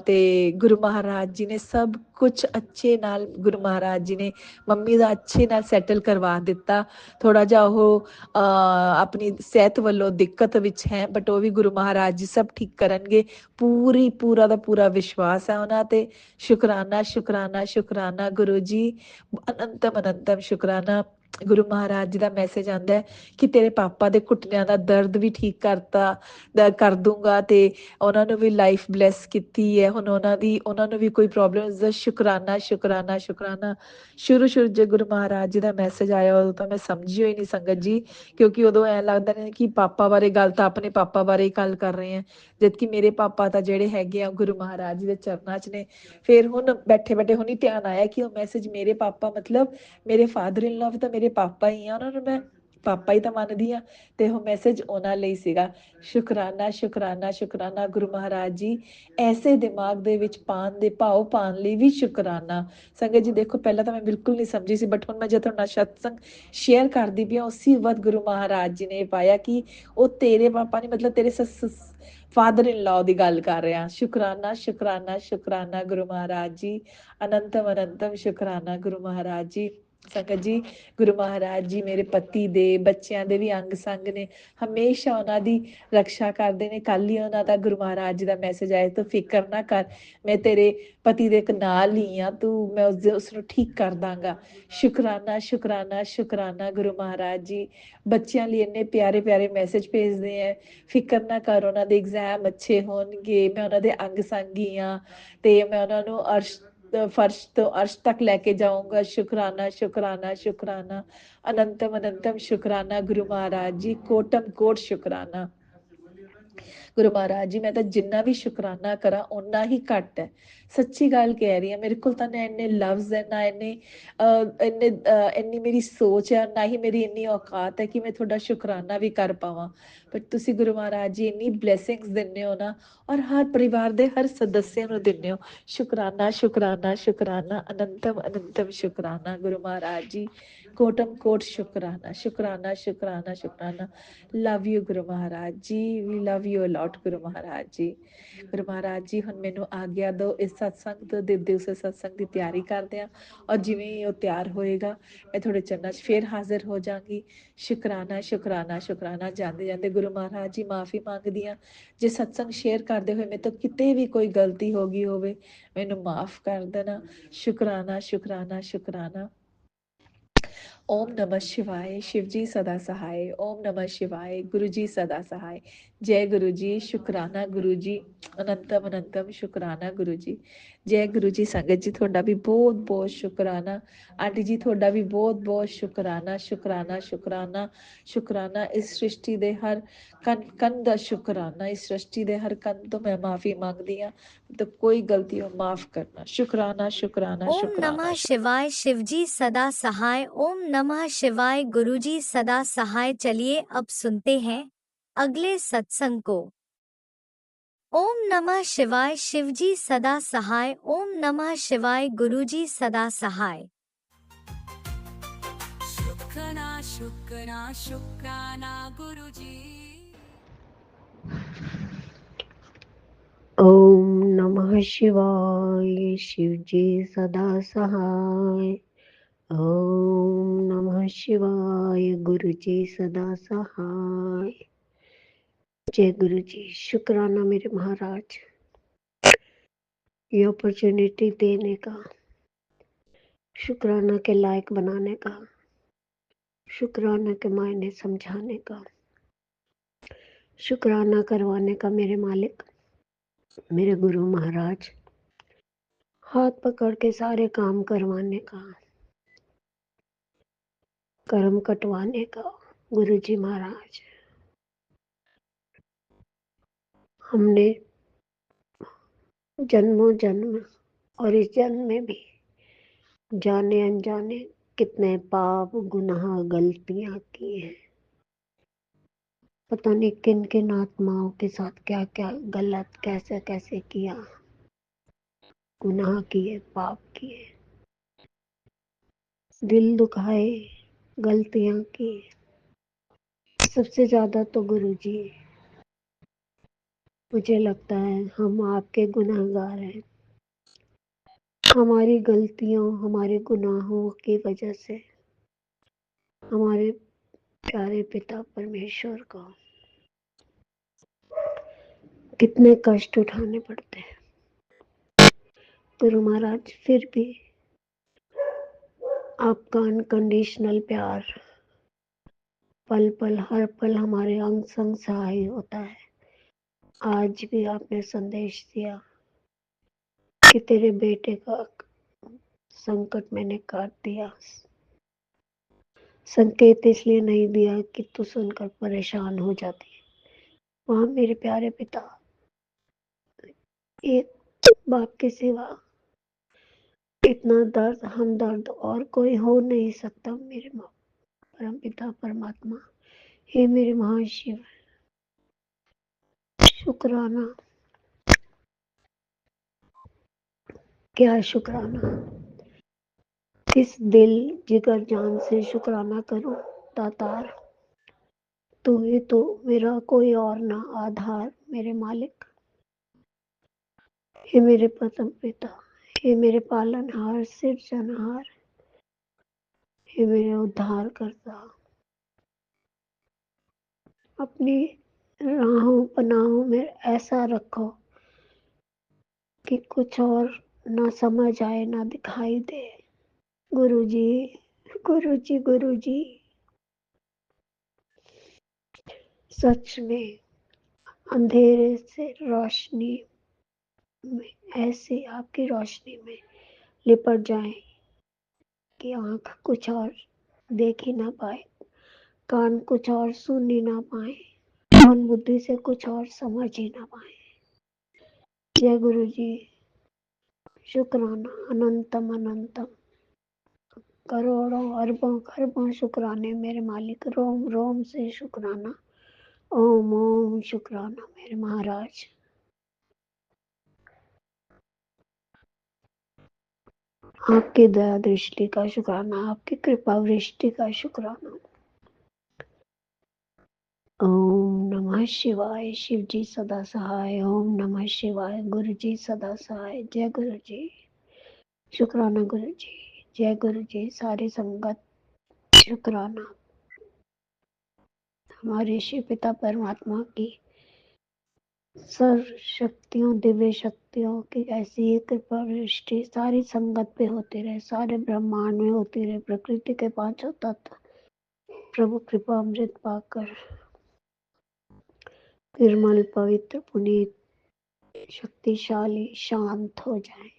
ਤੇ ਗੁਰੂ ਮਹਾਰਾਜ ਜੀ ਨੇ ਸਭ ਕੁਛ ਅੱਛੇ ਨਾਲ, ਗੁਰੂ ਮਹਾਰਾਜ ਜੀ ਨੇ ਮੰਮੀ ਦਾ ਅੱਛੇ ਨਾਲ ਸੈਟਲ ਕਰਵਾ ਦਿੱਤਾ। ਥੋੜਾ ਜਿਹਾ ਉਹ ਆਪਣੀ ਸਿਹਤ ਵੱਲੋਂ ਦਿੱਕਤ ਵਿੱਚ ਹੈ, ਬਟ ਉਹ ਵੀ ਗੁਰੂ ਮਹਾਰਾਜ ਜੀ ਸਭ ਠੀਕ ਕਰਨਗੇ। ਪੂਰਾ ਦਾ ਪੂਰਾ ਵਿਸ਼ਵਾਸ ਹੈ ਉਹਨਾਂ ਤੇ। ਸ਼ੁਕਰਾਨਾ ਸ਼ੁਕਰਾਨਾ ਸ਼ੁਕਰਾਨਾ ਗੁਰੂ ਜੀ, ਅਨੰਤਮ ਅਨੰਤਮ ਸ਼ੁਕਰਾਨਾ। ਗੁਰੂ ਮਹਾਰਾਜ ਜੀ ਦਾ ਮੈਸੇਜ ਆਉਂਦਾ ਹੈ ਕਿ ਤੇਰੇ ਪਾਪਾ ਦੇ ਘੁਟਨਿਆਂ ਦਾ ਦਰਦ ਵੀ ਠੀਕ ਕਰ ਦੂੰਗਾ ਤੇ ਉਹਨਾਂ ਨੂੰ ਵੀ ਲਾਈਫ ਬਲੈਸ ਕੀਤੀ ਹੈ। ਹੁਣ ਉਹਨਾਂ ਨੂੰ ਵੀ ਕੋਈ ਪ੍ਰੋਬਲਮ। ਸ਼ੁਕਰਾਨਾ ਸ਼ੁਕਰਾਨਾ ਸ਼ੁਕਰਾਨਾ। ਸ਼ੁਰੂ ਜੇ ਗੁਰੂ ਮਹਾਰਾਜ ਜੀ ਦਾ ਮੈਸੇਜ ਆਇਆ ਉਦੋਂ ਤਾਂ ਮੈਂ ਸਮਝੀ ਹੋਈ ਨਹੀਂ ਸੰਗਤ ਜੀ, ਕਿਉਂਕਿ ਉਦੋਂ ਐਂ ਲੱਗਦਾ ਨੇ ਕਿ ਪਾਪਾ ਬਾਰੇ ਗੱਲ ਤਾਂ ਆਪਣੇ ਪਾਪਾ ਬਾਰੇ ਹੀ ਗੱਲ ਕਰ ਰਹੇ ਆ, ਜਦਕਿ ਮੇਰੇ ਪਾਪਾ ਤਾਂ ਜਿਹੜੇ ਹੈਗੇ ਆ ਗੁਰੂ ਮਹਾਰਾਜ ਜੀ ਦੇ ਚਰਨਾਂ 'ਚ ਨੇ। ਫਿਰ ਹੁਣ ਬੈਠੇ ਬੈਠੇ ਹੁਣ ਹੀ ਧਿਆਨ ਆਇਆ ਕਿ ਉਹ ਮੈਸੇਜ ਮੇਰੇ ਪਾਪਾ ਮਤਲਬ ਮੇਰੇ ਫਾਦਰ ਇਨ ਲਾਅ ਵੀ ਤਾਂ ਮੇਰੇ ਪਾਪਾ ਹੀ ਆ, ਉਹਨਾਂ ਨੂੰ ਮੈਂ ਪਾਪਾ ਹੀ ਤਾਂ ਮੰਨਦੀ ਆ, ਤੇ ਉਹ ਮੈਸੇਜ ਉਹਨਾਂ ਲਈ ਸੀਗਾ। ਸ਼ੁਕਰਾਨਾ ਸ਼ੁਕਰਾਨਾ ਸ਼ੁਕਰਾਨਾ। ਗੁਰੂ ਮਹਾਰਾਜ ਜੀ ਐਸੇ ਦਿਮਾਗ ਦੇ ਵਿੱਚ ਭਾਵ ਪਾਉਣ ਲਈ ਵੀ ਸ਼ੁਕਰਾਨਾ। ਸੰਗਤ ਜੀ ਦੇਖੋ ਪਹਿਲਾਂ ਤਾਂ ਮੈਂ ਬਿਲਕੁਲ ਨਹੀਂ ਸਮਝੀ ਸੀ, ਬਟ ਹੁਣ ਮੈਂ ਜਦ ਤੁਹਾਡੇ ਨਾਲ ਸਤਸੰਗ ਸ਼ੇਅਰ ਕਰਦੀ ਪਈ ਉਸੇ ਵਕਤ ਗੁਰੂ ਮਹਾਰਾਜ ਜੀ ਨੇ ਪਾਇਆ ਕਿ ਉਹ ਤੇਰੇ ਪਾਪਾ ਨੇ ਮਤਲਬ ਤੇਰੇ ਫਾਦਰ ਇਨ ਲਾਅ ਦੀ ਗੱਲ ਕਰ ਰਿਹਾ। ਸ਼ੁਕਰਾਨਾ ਸ਼ੁਕਰਾਨਾ ਸ਼ੁਕਰਾਨਾ ਗੁਰੂ ਮਹਾਰਾਜ ਜੀ, ਅਨੰਤਮ ਅਨੰਤਮ ਸ਼ੁਕਰਾਨਾ ਗੁਰੂ ਮਹਾਰਾਜ ਜੀ। ਸੰਗਤ ਜੀ ਗੁਰੂ ਮਹਾਰਾਜ ਜੀ ਮੇਰੇ ਪਤੀ ਦੇ ਬੱਚਿਆਂ ਦੇ ਵੀ ਅੰਗ ਸੰਗ ਨੇ, ਹਮੇਸ਼ਾ ਉਹਨਾਂ ਦੀ ਰੱਖਿਆ ਕਰਦੇ ਨੇ। ਕੱਲ ਹੀ ਉਹਨਾਂ ਦਾ ਗੁਰੂ ਮਹਾਰਾਜ ਜੀ ਦਾ ਮੈਸੇਜ ਆਇਆ, ਤੂੰ ਫਿਕਰ ਨਾ ਕਰ, ਮੈਂ ਤੇਰੇ ਪਤੀ ਦੇ ਨਾਲ ਹੀ ਆ, ਤੂੰ ਮੈਂ ਉਸਨੂੰ ਠੀਕ ਕਰ ਦਾਂਗਾ। ਸ਼ੁਕਰਾਨਾ ਸ਼ੁਕਰਾਨਾ ਸ਼ੁਕਰਾਨਾ ਗੁਰੂ ਮਹਾਰਾਜ ਜੀ ਬੱਚਿਆਂ ਲਈ ਇੰਨੇ ਪਿਆਰੇ ਪਿਆਰੇ ਮੈਸੇਜ ਭੇਜਦੇ ਹੈ। ਫਿਕਰ ਨਾ ਕਰ, ਉਹਨਾਂ ਦੇ ਐਗਜ਼ਾਮ ਅੱਛੇ ਹੋਣਗੇ, ਮੈਂ ਉਹਨਾਂ ਦੇ ਅੰਗ ਸੰਗੀ ਆ ਤੇ ਮੈਂ ਉਹਨਾਂ ਨੂੰ फर्श तो अर्श तक लेके जाऊंगा। शुक्राना शुक्राना शुक्राना, अनंतम अनंतम शुक्राना गुरु महाराज जी, कोटम कोट शुक्राना। ਗੁਰੂ ਮਹਾਰਾਜ ਜੀ ਮੈਂ ਤਾਂ ਜਿੰਨਾ ਵੀ ਸ਼ੁਕਰਾਨਾ ਕਰਾਂ ਓਨਾ ਹੀ ਘੱਟ ਹੈ। ਸੱਚੀ ਗੱਲ ਕਹਿ ਰਹੀ ਹਾਂ, ਮੇਰੇ ਕੋਲ ਤਾਂ ਨਾ ਇੰਨੇ ਲਫ਼ਜ਼ ਹੈ, ਨਾ ਇੰਨੀ ਮੇਰੀ ਸੋਚ ਹੈ, ਨਾ ਹੀ ਮੇਰੀ ਇੰਨੀ ਔਕਾਤ ਹੈ ਕਿ ਮੈਂ ਤੁਹਾਡਾ ਸ਼ੁਕਰਾਨਾ ਵੀ ਕਰ ਪਾਵਾਂ। ਪਰ ਤੁਸੀਂ ਗੁਰੂ ਮਹਾਰਾਜ ਜੀ ਇੰਨੀ ਬਲੈਸਿੰਗਸ ਦਿੰਦੇ ਹੋ ਨਾ, ਔਰ ਹਰ ਪਰਿਵਾਰ ਦੇ ਹਰ ਸਦੱਸਿਆ ਨੂੰ ਦਿੰਦੇ ਹੋ। ਸ਼ੁਕਰਾਨਾ ਸ਼ੁਕਰਾਨਾ ਸ਼ੁਕਰਾਨਾ, ਅਨੰਤਮ ਅਨੰਤਮ ਸ਼ੁਕਰਾਨਾ ਗੁਰੂ ਮਹਾਰਾਜ ਜੀ, ਕੋਟਮ ਕੋਟ ਸ਼ੁਕਰਾਨਾ ਸ਼ੁਕਰਾਨਾ ਸ਼ੁਕਰਾਨਾ ਸ਼ੁਕਰਾਨਾ। Love you Guru Maharaj ji, we love you allot Guru Maharaj ji. Guru Maharaj ji ਹੁਣ ਮੈਨੂੰ ਆਗਿਆ ਦਿਓ, ਇਸ ਸਤਸੰਗ ਦੇ ਦਿਵਸ ਸਤਸੰਗ ਦੀ ਤਿਆਰੀ ਕਰਦੇ ਹਾਂ, ਔਰ ਜਿਵੇਂ ਹੀ ਉਹ ਤਿਆਰ ਹੋਏਗਾ ਮੈਂ ਤੁਹਾਡੇ ਚਰਨਾਂ 'ਚ ਫੇਰ ਹਾਜ਼ਰ ਹੋ ਜਾਵਾਂਗੀ। ਸ਼ੁਕਰਾਨਾ ਸ਼ੁਕਰਾਨਾ ਸ਼ੁਕਰਾਨਾ। ਜਾਂਦੇ ਜਾਂਦੇ ਗੁਰੂ ਮਹਾਰਾਜ ਜੀ ਮਾਫੀ ਮੰਗਦੀ ਹਾਂ, ਜੇ ਸਤਸੰਗ ਸ਼ੇਅਰ ਕਰਦੇ ਹੋਏ ਮੇਰੇ ਤੋਂ ਕਿਤੇ ਵੀ ਕੋਈ ਗਲਤੀ ਹੋ ਗਈ ਹੋਵੇ, ਮੈਨੂੰ ਮਾਫ ਕਰ ਦੇਣਾ। ਸ਼ੁਕਰਾਨਾ ਸ਼ੁਕਰਾਨਾ ਸ਼ੁਕਰਾਨਾ। ओम नमः शिवाय, शिव जी सदा सहाय। ओम नमः शिवाय, गुरु जी सदा सहाय। जय गुरु जी, शुकराना गुरु जी, अनंतम अनंतम शुकराना गुरु जी। जय गुरु जी। संगत जी ਤੁਹਾਡਾ ਵੀ ਬਹੁਤ ਬਹੁਤ ਸ਼ੁਕਰਾਨਾ। ਆਂਟੀ ਜੀ ਤੁਹਾਡਾ ਵੀ ਬਹੁਤ ਬਹੁਤ ਸ਼ੁਕਰਾਨਾ ਸ਼ੁਕਰਾਨਾ ਸ਼ੁਕਰਾਨਾ ਸ਼ੁਕਰਾਨਾ। ਇਸ ਸ੍ਰਿਸ਼ਟੀ ਦੇ ਹਰ ਕਣ ਦਾ ਸ਼ੁਕਰਾਨਾ। ਇਸ ਸ੍ਰਿਸ਼ਟੀ ਦੇ ਹਰ ਕਣ ਤੋਂ ਮੈਂ ਮਾਫੀ ਮੰਗਦੀ ਹਾਂ, तो कोई गलती हो माफ करना। शुकराना शुकराना ओम शुकराना नमः शिवाय, शिवजी सदा सहाय। ओम नमः शिवाय, गुरुजी सदा सहाय। चलिए अब सुनते हैं अगले सत्संग को। ओम नमः शिवाय, शिवजी सदा सहाय। ओम नमः शिवाय, गुरुजी सदा सहाय। शुक्राना शुक्राना शुक्राना गुरुजी। ओम नमः शिवाय, शिवजी सदा सहाय। ओम नमः शिवाय, गुरुजी सदा सहाय। जय गुरु जी। शुक्राना मेरे महाराज, ये अपॉर्चुनिटी देने का, शुक्राना के लायक बनाने का, शुक्राना के मायने समझाने का, शुक्राना करवाने का मेरे मालिक, मेरे गुरु महाराज, हाथ पकड़ के सारे काम करवाने का, कर्म कटवाने का गुरु जी महाराज। हमने जन्मों जन्म और इस जन्म में भी जाने अनजाने कितने पाप गुनाह गलतियां की हैं। पता नहीं किन किन आत्माओं के साथ क्या क्या गलत कैसे कैसे किया, गुनाह किए, पाप किए, दिल दुखाए, गलतियां की। सबसे ज्यादा तो गुरु जी, मुझे लगता है हम आपके गुनाहगार हैं। हमारी गलतियों, हमारे गुनाहों की वजह से हमारे प्यारे पिता परमेश्वर को कितने कष्ट उठाने पड़ते हैं। गुरु महाराज फिर भी आपका अनकंडीशनल प्यार पल पल हर पल हमारे अंग संग सहाय होता है। आज भी आपने संदेश दिया कि तेरे बेटे का संकट मैंने काट दिया। संकेत इसलिए नहीं दिया कि तू सुनकर परेशान हो जाती है। वहां मेरे प्यारे पिता, एक बाप के सिवा इतना दर्द, हमदर्द और कोई हो नहीं सकता। मेरे माँ परम पिता परमात्मा, हे मेरे महाशिव, शुक्राना, क्या शुक्राना, किस दिल जिगर जान से शुक्राना करूं। दातार तू ही तो, मेरा कोई और ना आधार। मेरे मालिक, हे मेरे परम पिता, हे मेरे पालनहार, सिरजनहार, हे मेरे उद्धार करता, अपनी राहों पनाहों में ऐसा रखो कि कुछ और ना समझ आए ना दिखाई दे। गुरु जी, गुरु जी, गुरु जी, सच में अंधेरे से रोशनी में, ऐसी आपकी रोशनी में लिपट जाए कि आंख कुछ और देख ही ना पाए, कान कुछ और सुन ही ना पाए, मन बुद्धि से कुछ और समझ ही ना पाए। जय गुरु जी, शुक्राना अनंतम अनंतम, करोड़ों अरबों खरबों शुक्राने मेरे मालिक, रोम रोम से शुक्राना, ओम ओम शुक्राना मेरे महाराज। आपकी दया दृष्टि का शुक्राना, आपकी कृपा वृष्टि का शुक्राना। ओम नमः शिवाय, शिव जी सदा सहाय। ओम नमः शिवाय, गुरु जी सदा सहाय। जय गुरु जी, शुक्राना गुरु जी। जय गुरु जी, सारी संगत शुक्राना। हमारे शिव पिता परमात्मा की सर्व शक्तियों, दिव्य शक्तियों की ऐसी ही कृपा वृष्टि सारी संगत पे होती रहे, सारे ब्रह्मांड में होती रहे। प्रकृति के पांचों तत्व प्रभु कृपा अमृत पाकर निर्मल पवित्र पुनीत शक्तिशाली शांत हो जाए।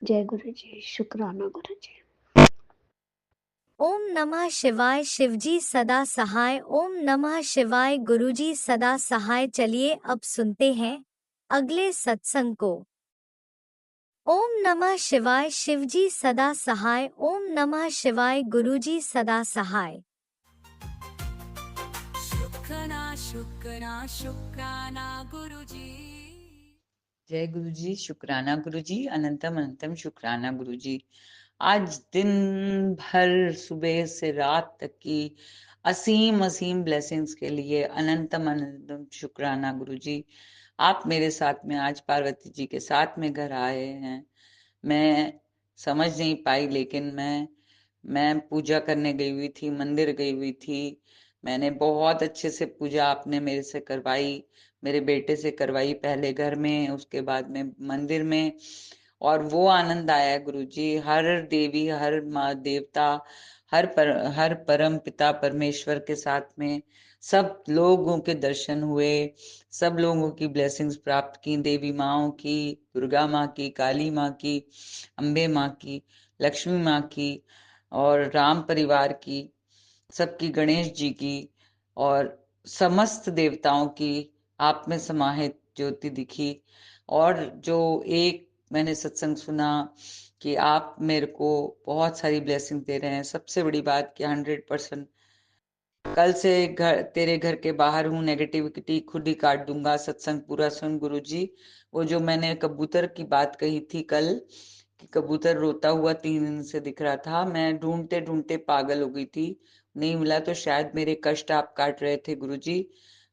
जय गुरु जी, शुक्राना गुरु जी। ओम नमः शिवाय, शिवजी सदा सहाय। ओम नमः शिवाय, गुरुजी सदा सहाय। चलिए अब सुनते हैं अगले सत्संग को। ओम नमः शिवाय, शिवजी सदा सहाय। ओम नमः शिवाय, गुरुजी सदा सहाय। शुक्राना शुक्राना शुक्राना गुरुजी। जय गुरु जी, शुक्राना गुरु जी, अनंतम अनंतम शुक्राना गुरु जी। आज दिन भर सुबह से रात तक की असीम असीम ब्लेसिंग्स के लिए अनंतम अनंतम शुक्राना गुरु जी। आप मेरे साथ में आज पार्वती जी के साथ में घर आए हैं। मैं समझ नहीं पाई, लेकिन मैं पूजा करने गई हुई थी, मंदिर गई हुई थी। मैंने बहुत अच्छे से पूजा आपने मेरे से करवाई, मेरे बेटे से करवाई, पहले घर में, उसके बाद में मंदिर में। और वो आनंद आया गुरुजी, हर देवी, हर माँ देवता, हर परम पिता परमेश्वर के साथ में सब लोगों के दर्शन हुए, सब लोगों की ब्लेसिंग्स प्राप्त की, देवी माँओं की, दुर्गा माँ की, काली माँ की, अम्बे माँ की, लक्ष्मी माँ की, और राम परिवार की, सबकी, गणेश जी की, और समस्त देवताओं की आप में समाहित ज्योति दिखी। और जो एक मैंने सत्संग सुना कि आप मेरे को बहुत सारी ब्लेसिंग दे रहे हैं। सबसे बड़ी बात कि 100% कल से घर, तेरे घर के बाहर हूँ, नेगेटिविटी खुद ही काट दूंगा। सत्संग पूरा सुन गुरुजी। वो जो मैंने कबूतर की बात कही थी कल, कि कबूतर रोता हुआ 3 दिन से दिख रहा था, मैं ढूंढते ढूंढते पागल हो गई थी, नहीं मिला। तो शायद मेरे कष्ट आप काट रहे थे गुरुजी।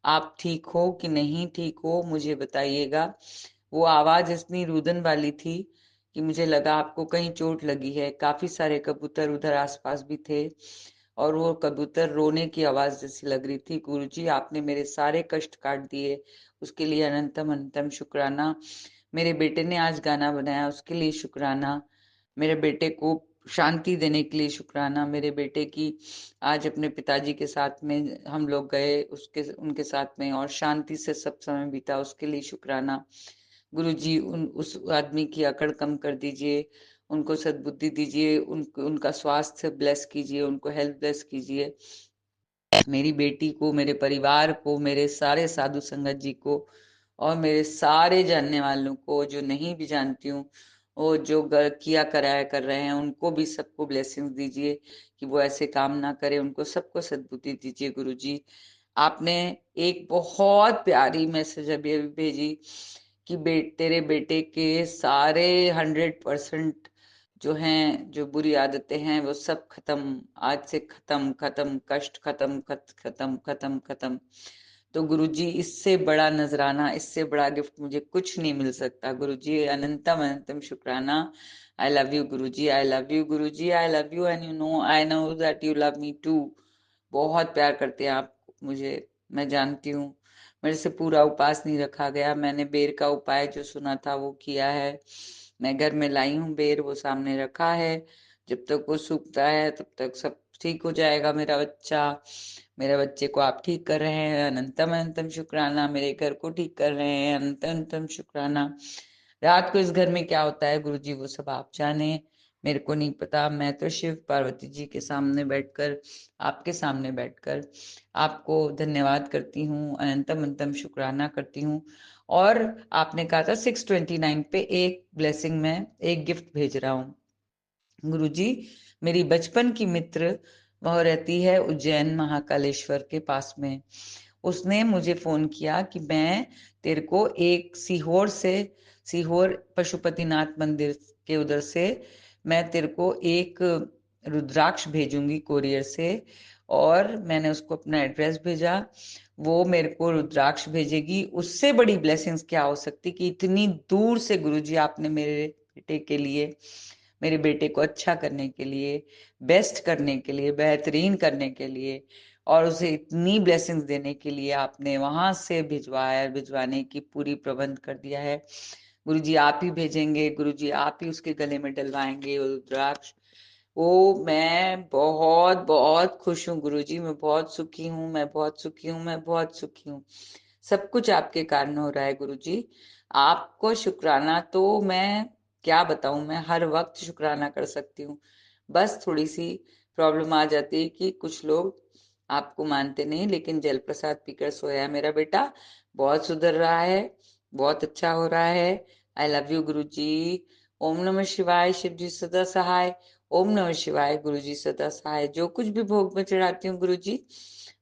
आप ठीक हो कि नहीं ठीक हो मुझे बताइएगा। वो आवाज इतनी रुदन वाली थी कि मुझे लगा आपको कहीं चोट लगी है। काफी सारे कबूतर उधर आसपास भी थे, और वो कबूतर रोने की आवाज जैसी लग रही थी। गुरुजी, आपने मेरे सारे कष्ट काट दिए, उसके लिए अनंतम अनंतम शुक्राना। मेरे बेटे ने आज गाना बनाया, उसके लिए शुक्राना। मेरे बेटे को शांति देने के लिए शुक्राना। मेरे बेटे की आज अपने पिताजी के साथ में हम लोग गए, उसके उनके साथ में, और शांति से सब समय बीता, उसके लिए शुक्राना। गुरुजी, उस आदमी की अकड़ कम कर दीजिए, उनको सद्बुद्धि दीजिए, उनका स्वास्थ्य ब्लेस कीजिए, उनको हेल्थ ब्लेस कीजिए। मेरी बेटी को, मेरे परिवार को, मेरे सारे साधु संगत जी को, और मेरे सारे जानने वालों को, जो नहीं भी जानती हूँ, वो जो किया कराया कर रहे हैं, उनको भी सबको ब्लेसिंग दीजिए कि वो ऐसे काम ना करे, उनको सबको सद्बुद्धि दीजिए। गुरुजी, आपने एक बहुत प्यारी मैसेज अभी अभी भेजी कि तेरे बेटे के सारे 100% जो हैं, जो बुरी आदतें हैं, वो सब खत्म, आज से खत्म, खत्म, कष्ट खत्म, खत्म खत्म खत्म। तो गुरुजी इससे बड़ा नजराना, इससे बड़ा गिफ्ट मुझे कुछ नहीं मिल सकता। गुरुजी अनंतम अनंतम शुक्राना। I love you Guruji, I love you Guruji, I love you, and you know I know that you love me too. बहुत प्यार करते हैं आप मुझे, मैं जानती हूँ। मेरे से पूरा उपवास नहीं रखा गया, मैंने बेर का उपाय जो सुना था वो किया है। मैं घर में लाई हूँ बेर, वो सामने रखा है। जब तक वो सूखता है तब तक सब ठीक हो जाएगा। मेरा बच्चा, मेरे बच्चे को आप ठीक कर रहे हैं, अनंतम अनंतम शुक्राना। मेरे घर को ठीक कर रहे हैं, अनंतम अनंतम शुक्राना। रात को इस घर में क्या होता है गुरुजी वो सब आप जाने, मेरे को नहीं पता। मैं तो शिव पार्वती जी के सामने बैठकर, आपके सामने बैठकर आपको धन्यवाद करती हूँ, अनंतम अनंतम शुक्राना करती हूँ। और आपने कहा था 629 पे एक ब्लेसिंग में एक गिफ्ट भेज रहा हूँ। गुरुजी, मेरी बचपन की मित्र, वह रहती है उज्जैन महाकालेश्वर के पास में। उसने मुझे फोन किया कि मैं तेरे को एक सीहोर पशुपतिनाथ मंदिर के उधर से मैं तेरे को एक रुद्राक्ष भेजूंगी कोरियर से। और मैंने उसको अपना एड्रेस भेजा, वो मेरे को रुद्राक्ष भेजेगी। उससे बड़ी ब्लेसिंग्स क्या हो सकती कि इतनी दूर से गुरुजी आपने मेरे बेटे के लिए, मेरे बेटे को अच्छा करने के लिए, बेस्ट करने के लिए, बेहतरीन करने के लिए और उसे इतनी ब्लेसिंग्स देने के लिए आपने वहां से भिजवाने की पूरी प्रबंध कर दिया है। गुरुजी आप ही भेजेंगे, गुरुजी आप ही उसके गले में डलवाएंगे वो रुद्राक्ष। वो मैं बहुत बहुत खुश हूँ गुरुजी, मैं बहुत सुखी हूँ, मैं बहुत सुखी हूँ, मैं बहुत सुखी हूँ। सब कुछ आपके कारण हो रहा है गुरुजी। आपको शुक्राना तो मैं क्या बताऊं, मैं हर वक्त शुक्राना कर सकती हूँ। बस थोड़ी सी प्रॉब्लम आ जाती है कि कुछ लोग आपको मानते नहीं, लेकिन जल प्रसाद पीकर सोया है मेरा बेटा, बहुत सुधर रहा है, बहुत अच्छा हो रहा है। आई लव यू गुरु जी। ओम नमः शिवाय, शिव जी सदा सहाय। ओम नमः शिवाय, गुरु जी सदा सहाय। जो कुछ भी भोग में चढ़ाती हूँ गुरु जी,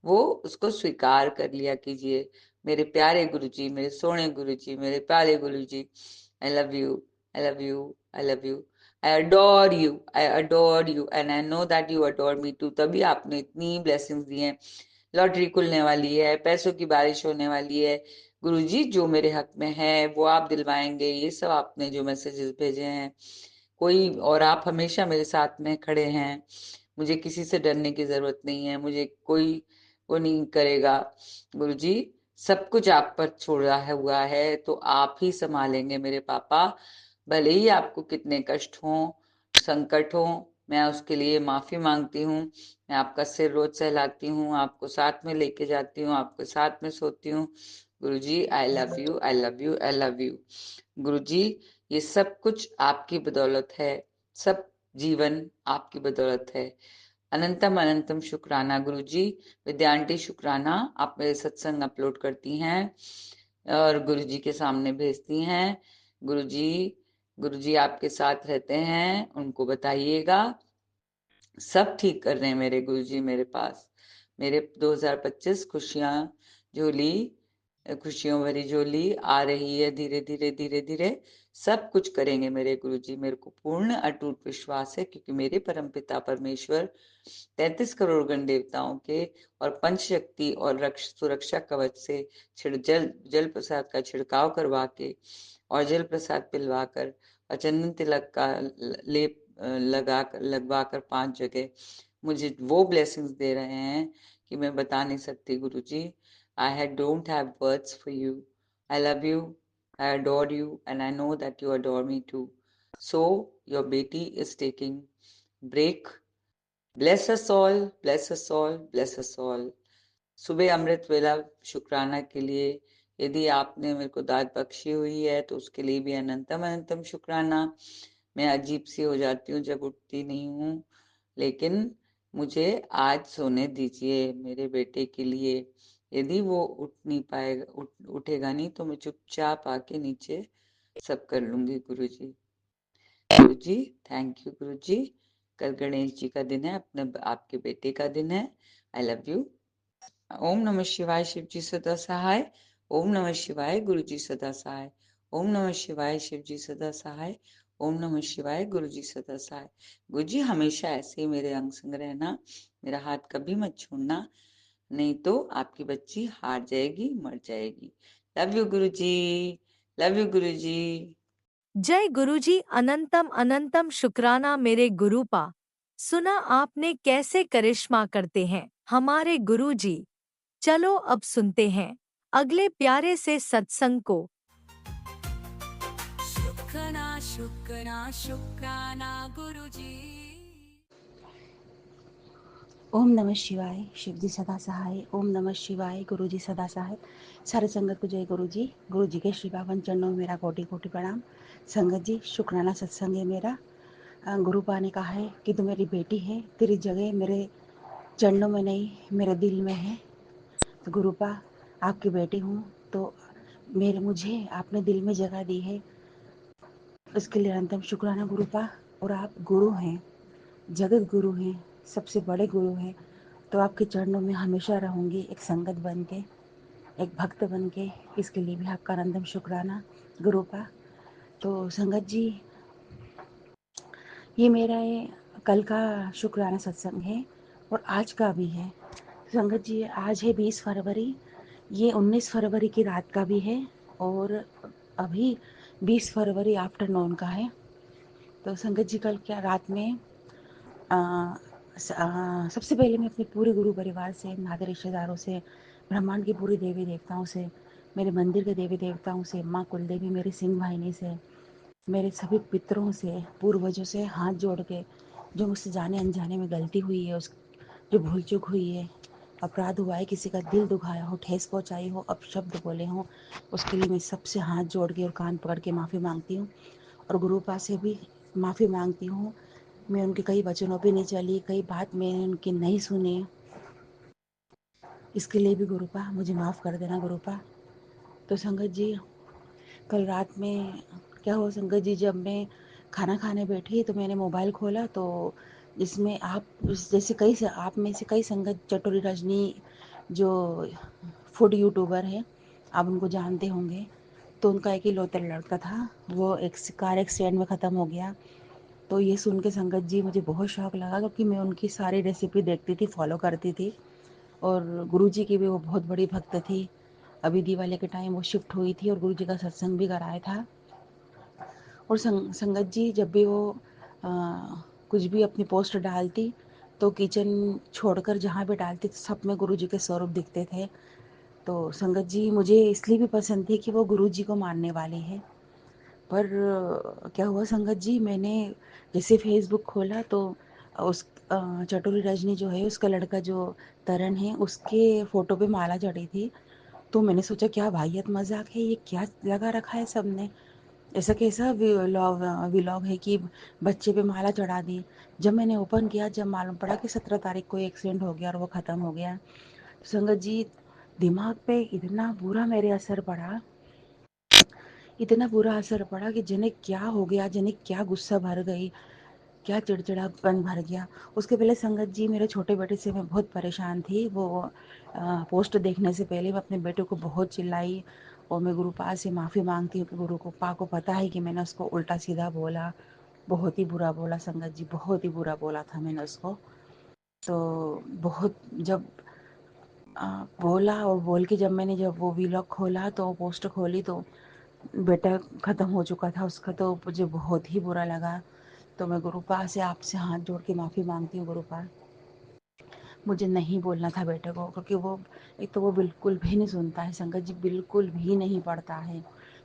वो उसको स्वीकार कर लिया कीजिए। मेरे प्यारे गुरु जी, मेरे सोने गुरु जी, मेरे प्यारे Guru ji, I love you, I love you, I love you. I adore you and I know that you adore me too. तभी आपने इतनी ब्लेसिंग्स दी हैं। लॉटरी खुलने वाली है, पैसों की बारिश होने वाली है गुरुजी, जो मेरे हक में है वो आप दिलवाएंगे। ये सब आपने जो मैसेजेस भेजे हैं, कोई और आप हमेशा मेरे साथ में खड़े हैं। मुझे किसी से डरने की जरूरत नहीं है, मुझे कोई वो नहीं करेगा गुरुजी। सब कुछ आप पर छोड़ा है हुआ है तो आप ही संभालेंगे मेरे पापा। भले ही आपको कितने कष्ट हों, संकट हों, मैं उसके लिए माफी मांगती हूँ। मैं आपका सिर रोज सहलाती हूँ, आपको साथ में लेके जाती हूँ, आपके साथ में सोती हूँ। Guruji I love you, I love you, I love you. Guruji ये सब कुछ आपकी बदौलत है, सब जीवन आपकी बदौलत है। अनंतम अनंतम शुक्राना गुरुजी। विद्यांटी शुक्राना, आप मेरे सत्संग अपलोड करती हैं और गुरुजी के सामने भेजती हैं। गुरुजी, गुरुजी आपके साथ रहते हैं, उनको बताइएगा। सब ठीक कर रहे हैं मेरे गुरुजी मेरे पास। मेरे 2025 खुशियां झोली, खुशियों भरी झोली आ रही है, धीरे धीरे धीरे धीरे सब कुछ करेंगे मेरे गुरुजी। मेरे को पूर्ण अटूट विश्वास है, क्योंकि मेरे परमपिता परमेश्वर 33 करोड़ गण देवताओं के और पंचशक्ति और सुरक्षा कवच से जल प्रसाद का छिड़काव करवा के और जल प्रसाद पिलवाकर और चंदन तिलक का लेप लगवा कर 5 जगह मुझे वो ब्लेसिंग्स दे रहे हैं कि मैं बता नहीं सकती Guruji. I had don't have words for you. I love you, I adore you and I know that you adore me too. So your बेटी is taking break. Bless us all, bless us all, bless us all. सुबह अमृत वेला शुक्राना के लिए यदि आपने मेरे को दाद बख्शी हुई है तो उसके लिए भी अनंतम अनंतम शुक्राना। मैं अजीब सी हो जाती हूँ जब उठती नहीं हूँ, लेकिन मुझे आज सोने दीजिए मेरे बेटे के लिए। यदि वो उठ नहीं पाएगा, उठेगा नहीं तो मैं चुपचाप आके नीचे सब कर लूंगी गुरुजी। गुरुजी थैंक यू गुरुजी। कल गणेश जी का दिन है, अपने आपके बेटे का दिन है। आई लव यू। ओम नमः शिवाय, शिव जी सदा सहाय। ओम नमः शिवाय, गुरु जी सदा सहाय। ओम नमः शिवाय, शिव जी सदा सहाय। ओम नमः शिवाय, गुरु जी सदा सहाय। गुरु जी हमेशा ऐसे ही मेरे अंग संग रहना, मेरा हाथ कभी मत छोड़ना। नहीं तो आपकी बच्ची हार जाएगी, मर जाएगी। Love you Guruji, love you Guruji. जय गुरुजी। अनंतम अनंतम शुक्राना मेरे गुरुपा। सुना आपने कैसे करिश्मा करते हैं हमारे गुरुजी। चलो अब सुनते हैं अगले प्यारे से सत्संग को। शुक्राना शुक्राना शुक्राना गुरुजी। ओम नमः शिवाय। शिव जी सदा सहाय। ओम नमः शिवाय। गुरु जी सदा सहाय। सारे संगत को जय गुरु जी। गुरु जी के श्री पावन चरणों में मेरा कोटि कोटि प्रणाम। संगत जी शुक्राना सत्संग है मेरा। गुरु पा ने कहा है कि तू मेरी बेटी है, तेरी जगह मेरे चरणों में नहीं मेरे दिल में है। तो गुरु पा आपकी बेटी हूँ, तो मुझे आपने दिल में जगह दी है, उसके लिए अनंतम शुक्राना गुरु पा। और आप गुरु हैं, जगत गुरु हैं, सबसे बड़े गुरु हैं। तो आपके चरणों में हमेशा रहूँगी, एक संगत बन के, एक भक्त बन के। इसके लिए भी आपका अनंतम शुक्राना गुरुपा। तो संगत जी, ये मेरा ये कल का शुक्राना सत्संग है और आज का भी है। संगत जी, आज है 20 फरवरी, ये 19 फरवरी की रात का भी है और अभी 20 फरवरी आफ्टरनून का है। तो संगत जी, कल क्या रात में सबसे पहले मैं अपने पूरे गुरु परिवार से, नाते रिश्तेदारों से, ब्रह्मांड के पूरे देवी देवताओं से, मेरे मंदिर के देवी देवताओं से, माँ कुलदेवी, मेरी सिंह वाहिनी से, मेरे सभी पितरों से, पूर्वजों से हाथ जोड़ के, जो मुझसे जाने अनजाने में गलती हुई है, उस जो भूल चूक हुई है, अपराध हुआ है, किसी का दिल दुखाया हो, ठेस पहुँचाई हो, अपशब्द बोले हों, उसके लिए मैं सबसे हाथ जोड़ के और कान पकड़ के माफ़ी मांगती हूँ। और गुरुपा से भी माफ़ी मांगती हूँ। मैं उनके कई वचनों पे नहीं चली, कई बात मैंने उनकी नहीं सुनी, इसके लिए भी गुरुपा मुझे माफ़ कर देना गुरुपा। तो संगत जी, कल रात में क्या हुआ संगत जी, जब मैं खाना खाने बैठी तो मैंने मोबाइल खोला, तो जिसमें आप जैसे आप में से कई संगत चटोरी रजनी जो फूड यूट्यूबर है, आप उनको जानते होंगे। तो उनका एक ही लौता लड़का था, वो एक कार एक्सीडेंट में ख़त्म हो गया। तो ये सुन के संगत जी मुझे बहुत शौक लगा, क्योंकि मैं उनकी सारी रेसिपी देखती थी, फॉलो करती थी। और गुरुजी की भी वो बहुत बड़ी भक्त थी। अभी दिवाली के टाइम वो शिफ्ट हुई थी और गुरुजी का सत्संग भी कराया था। और संगत जी, जब भी वो कुछ भी अपनी पोस्ट डालती तो किचन छोड़कर जहाँ भी डालती तो सब में गुरुजी के स्वरूप दिखते थे। तो संगत जी, मुझे इसलिए भी पसंद थी कि वो गुरुजी को मानने वाली है। पर क्या हुआ संगत जी, मैंने जैसे फेसबुक खोला तो उस चटोरी रजनी जो है, उसका लड़का जो तरण है, उसके फ़ोटो पे माला चढ़ी थी। तो मैंने सोचा क्या वाहियत मजाक है, ये क्या लगा रखा है सबने, ऐसा कैसा व्लॉग है कि बच्चे पे माला चढ़ा दी। जब मैंने ओपन किया, जब मालूम पड़ा कि 17 तारीख को एक्सीडेंट हो गया और वो ख़त्म हो गया। संगत जी, दिमाग पे इतना बुरा मेरे असर पड़ा, इतना बुरा असर पड़ा कि जाने क्या हो गया, जाने क्या गुस्सा भर गई, क्या चिड़चिड़ापन भर गया। उसके पहले संगत जी, मेरे छोटे बेटे से मैं बहुत परेशान थी। वो पोस्ट देखने से पहले मैं अपने बेटे को बहुत चिल्लाई और मैं गुरुपा से माफ़ी मांगती हूँ कि गुरु को पा को पता है कि मैंने उसको उल्टा सीधा बोला, बहुत ही बुरा बोला संगत जी, बहुत ही बुरा बोला था मैंने उसको। तो बहुत जब बोला और बोल के जब वो वीलॉग खोला तो पोस्ट खोली तो बेटा ख़त्म हो चुका था उसका, तो मुझे बहुत ही बुरा लगा। तो मैं गुरुपा से आपसे हाथ जोड़ के माफ़ी मांगती हूँ गुरुपा, मुझे नहीं बोलना था बेटे को, क्योंकि वो एक तो वो बिल्कुल भी नहीं सुनता है संगत जी, बिल्कुल भी नहीं पढ़ता है।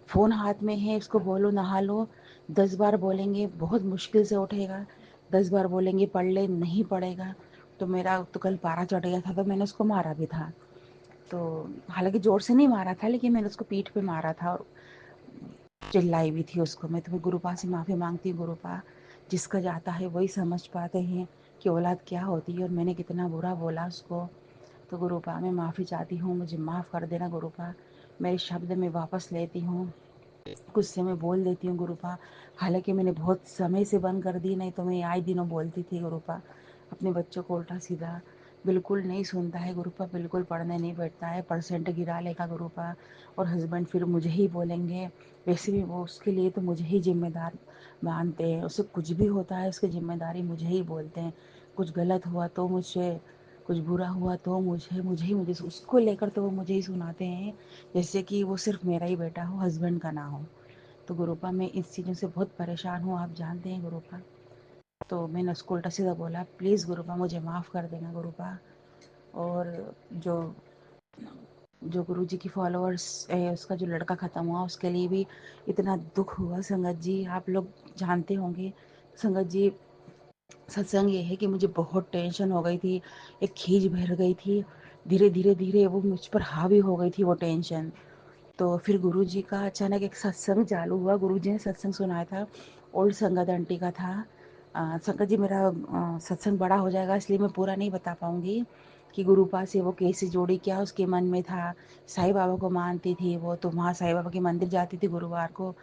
फ़ोन हाथ में है, उसको बोलो नहा लो, 10 बार बोलेंगे बहुत मुश्किल से उठेगा, 10 बार बोलेंगे पढ़ ले, नहीं पढ़ेगा। तो मेरा तो कल पारा चढ़ गया था, तो मैंने उसको मारा भी था। तो हालांकि ज़ोर से नहीं मारा था, लेकिन मैंने उसको पीठ पे मारा था और चिल्लाई भी थी उसको मैं। तो मैं गुरुपा से माफ़ी मांगती हूँ गुरुपा, जिसका जाता है वही समझ पाते हैं कि औलाद क्या होती है और मैंने कितना बुरा बोला उसको। तो गुरुपा, मैं माफ़ी चाहती हूँ, मुझे माफ़ कर देना गुरुपा, मेरे शब्द मैं वापस लेती हूँ, गुस्से में बोल देती हूँ गुरुपा। हालांकि मैंने बहुत समय से बंद कर दी, नहीं तो मैं आए दिनों बोलती थी गुरुपा। अपने बच्चों को उल्टा सीधा बिल्कुल नहीं सुनता है गुरुपा, बिल्कुल पढ़ने नहीं बैठता है, परसेंट गिरा लेगा गुरुपा। और हस्बैंड फिर मुझे ही बोलेंगे, वैसे भी वो उसके लिए तो मुझे ही जिम्मेदार मानते हैं, उससे कुछ भी होता है उसकी जिम्मेदारी मुझे ही बोलते हैं। कुछ गलत हुआ तो मुझे कुछ बुरा हुआ तो मुझे उसको लेकर तो वो मुझे ही सुनाते हैं, जैसे कि वो सिर्फ मेरा ही बेटा हो, हस्बैंड का ना हो। तो गुरुपा मैं इस चीज़ों से बहुत परेशान हूँ, आप जानते हैं गुरुपा। तो मैंने उसको उल्टा सीधा बोला, प्लीज़ गुरुपा मुझे माफ़ कर देना गुरुपा। और जो जो गुरुजी की फॉलोअर्स है, उसका जो लड़का ख़त्म हुआ उसके लिए भी इतना दुख हुआ संगत जी, आप लोग जानते होंगे संगत जी। सत्संग ये है कि मुझे बहुत टेंशन हो गई थी, एक खीज भर गई थी, धीरे धीरे धीरे वो मुझ पर हावी हो गई थी वो टेंशन। तो फिर गुरुजी का अचानक एक सत्संग चालू हुआ, गुरुजी ने सत्संग सुनाया था, ओल्ड संगत आंटी का था। संगत जी मेरा सत्संग बड़ा हो जाएगा इसलिए मैं पूरा नहीं बता पाऊँगी कि गुरुपा से वो कैसे जोड़ी, क्या उसके मन में था। साईं बाबा को मानती थी वो, तो वहाँ साईं बाबा के मंदिर जाती थी गुरुवार को।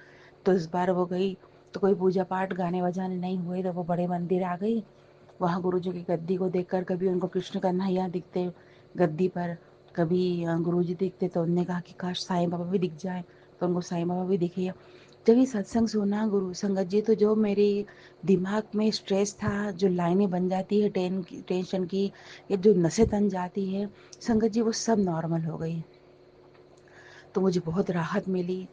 तो इस बार वो गई तो कोई पूजा पाठ गाने बजाने नहीं हुए, तो वो बड़े मंदिर आ गई। वहाँ गुरुजी की गद्दी को देखकर कभी उनको कृष्ण कन्हैया दिखते गद्दी पर, कभी गुरुजी दिखते, तो उन्होंने कहा कि काश साईं बाबा भी दिख जाए, तो उनको साईं बाबा भी दिखे। जब ये सत्संग सुना गुरु संगत जी, तो जो मेरे दिमाग में स्ट्रेस था, जो लाइनें बन जाती है टेंशन की, या जो नसें तन जाती है संगत जी, वो सब नॉर्मल हो गई। तो मुझे बहुत राहत मिली।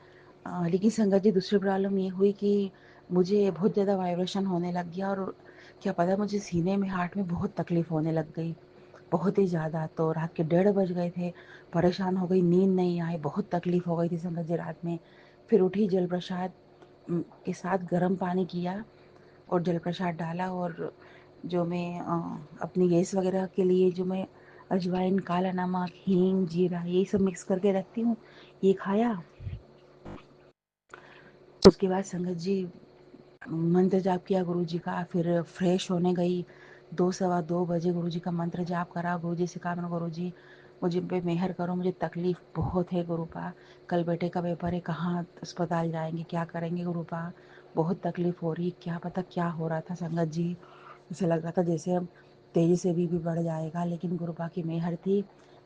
लेकिन संगत जी दूसरी प्रॉब्लम ये हुई कि मुझे बहुत ज़्यादा वाइब्रेशन होने लग गया, और क्या पता मुझे सीने में, हार्ट में बहुत तकलीफ़ होने लग गई, बहुत ही ज़्यादा। तो रात के 1:30 बज गए थे, परेशान हो गई, नींद नहीं आई, बहुत तकलीफ़ हो गई थी संगत जी रात में। फिर उठी, जल प्रसाद के साथ गर्म पानी किया और जल प्रसाद डाला, और जो मैं अपनी गैस वगैरह के लिए जो मैं अजवाइन, काला नमक, हींग, जीरा यही सब मिक्स करके रखती हूँ, ये खाया। उसके बाद संगत जी मंत्र जाप किया गुरु जी का, फिर फ्रेश होने गई। 2 सवा 2 बजे गुरु जी का मंत्र जाप करा। गुरु जी से कहा मैंने, गुरु जी मुझे पे मेहर करो, मुझे तकलीफ़ बहुत है गुरुपा। कल बेटे का पेपर है, कहाँ अस्पताल जाएंगे, क्या करेंगे गुरुपा, बहुत तकलीफ़ हो रही, क्या पता क्या हो रहा था संगत जी। ऐसा लग रहा था जैसे अब तेज़ी से बीपी बढ़ जाएगा, लेकिन गुरुपा की मेहर थी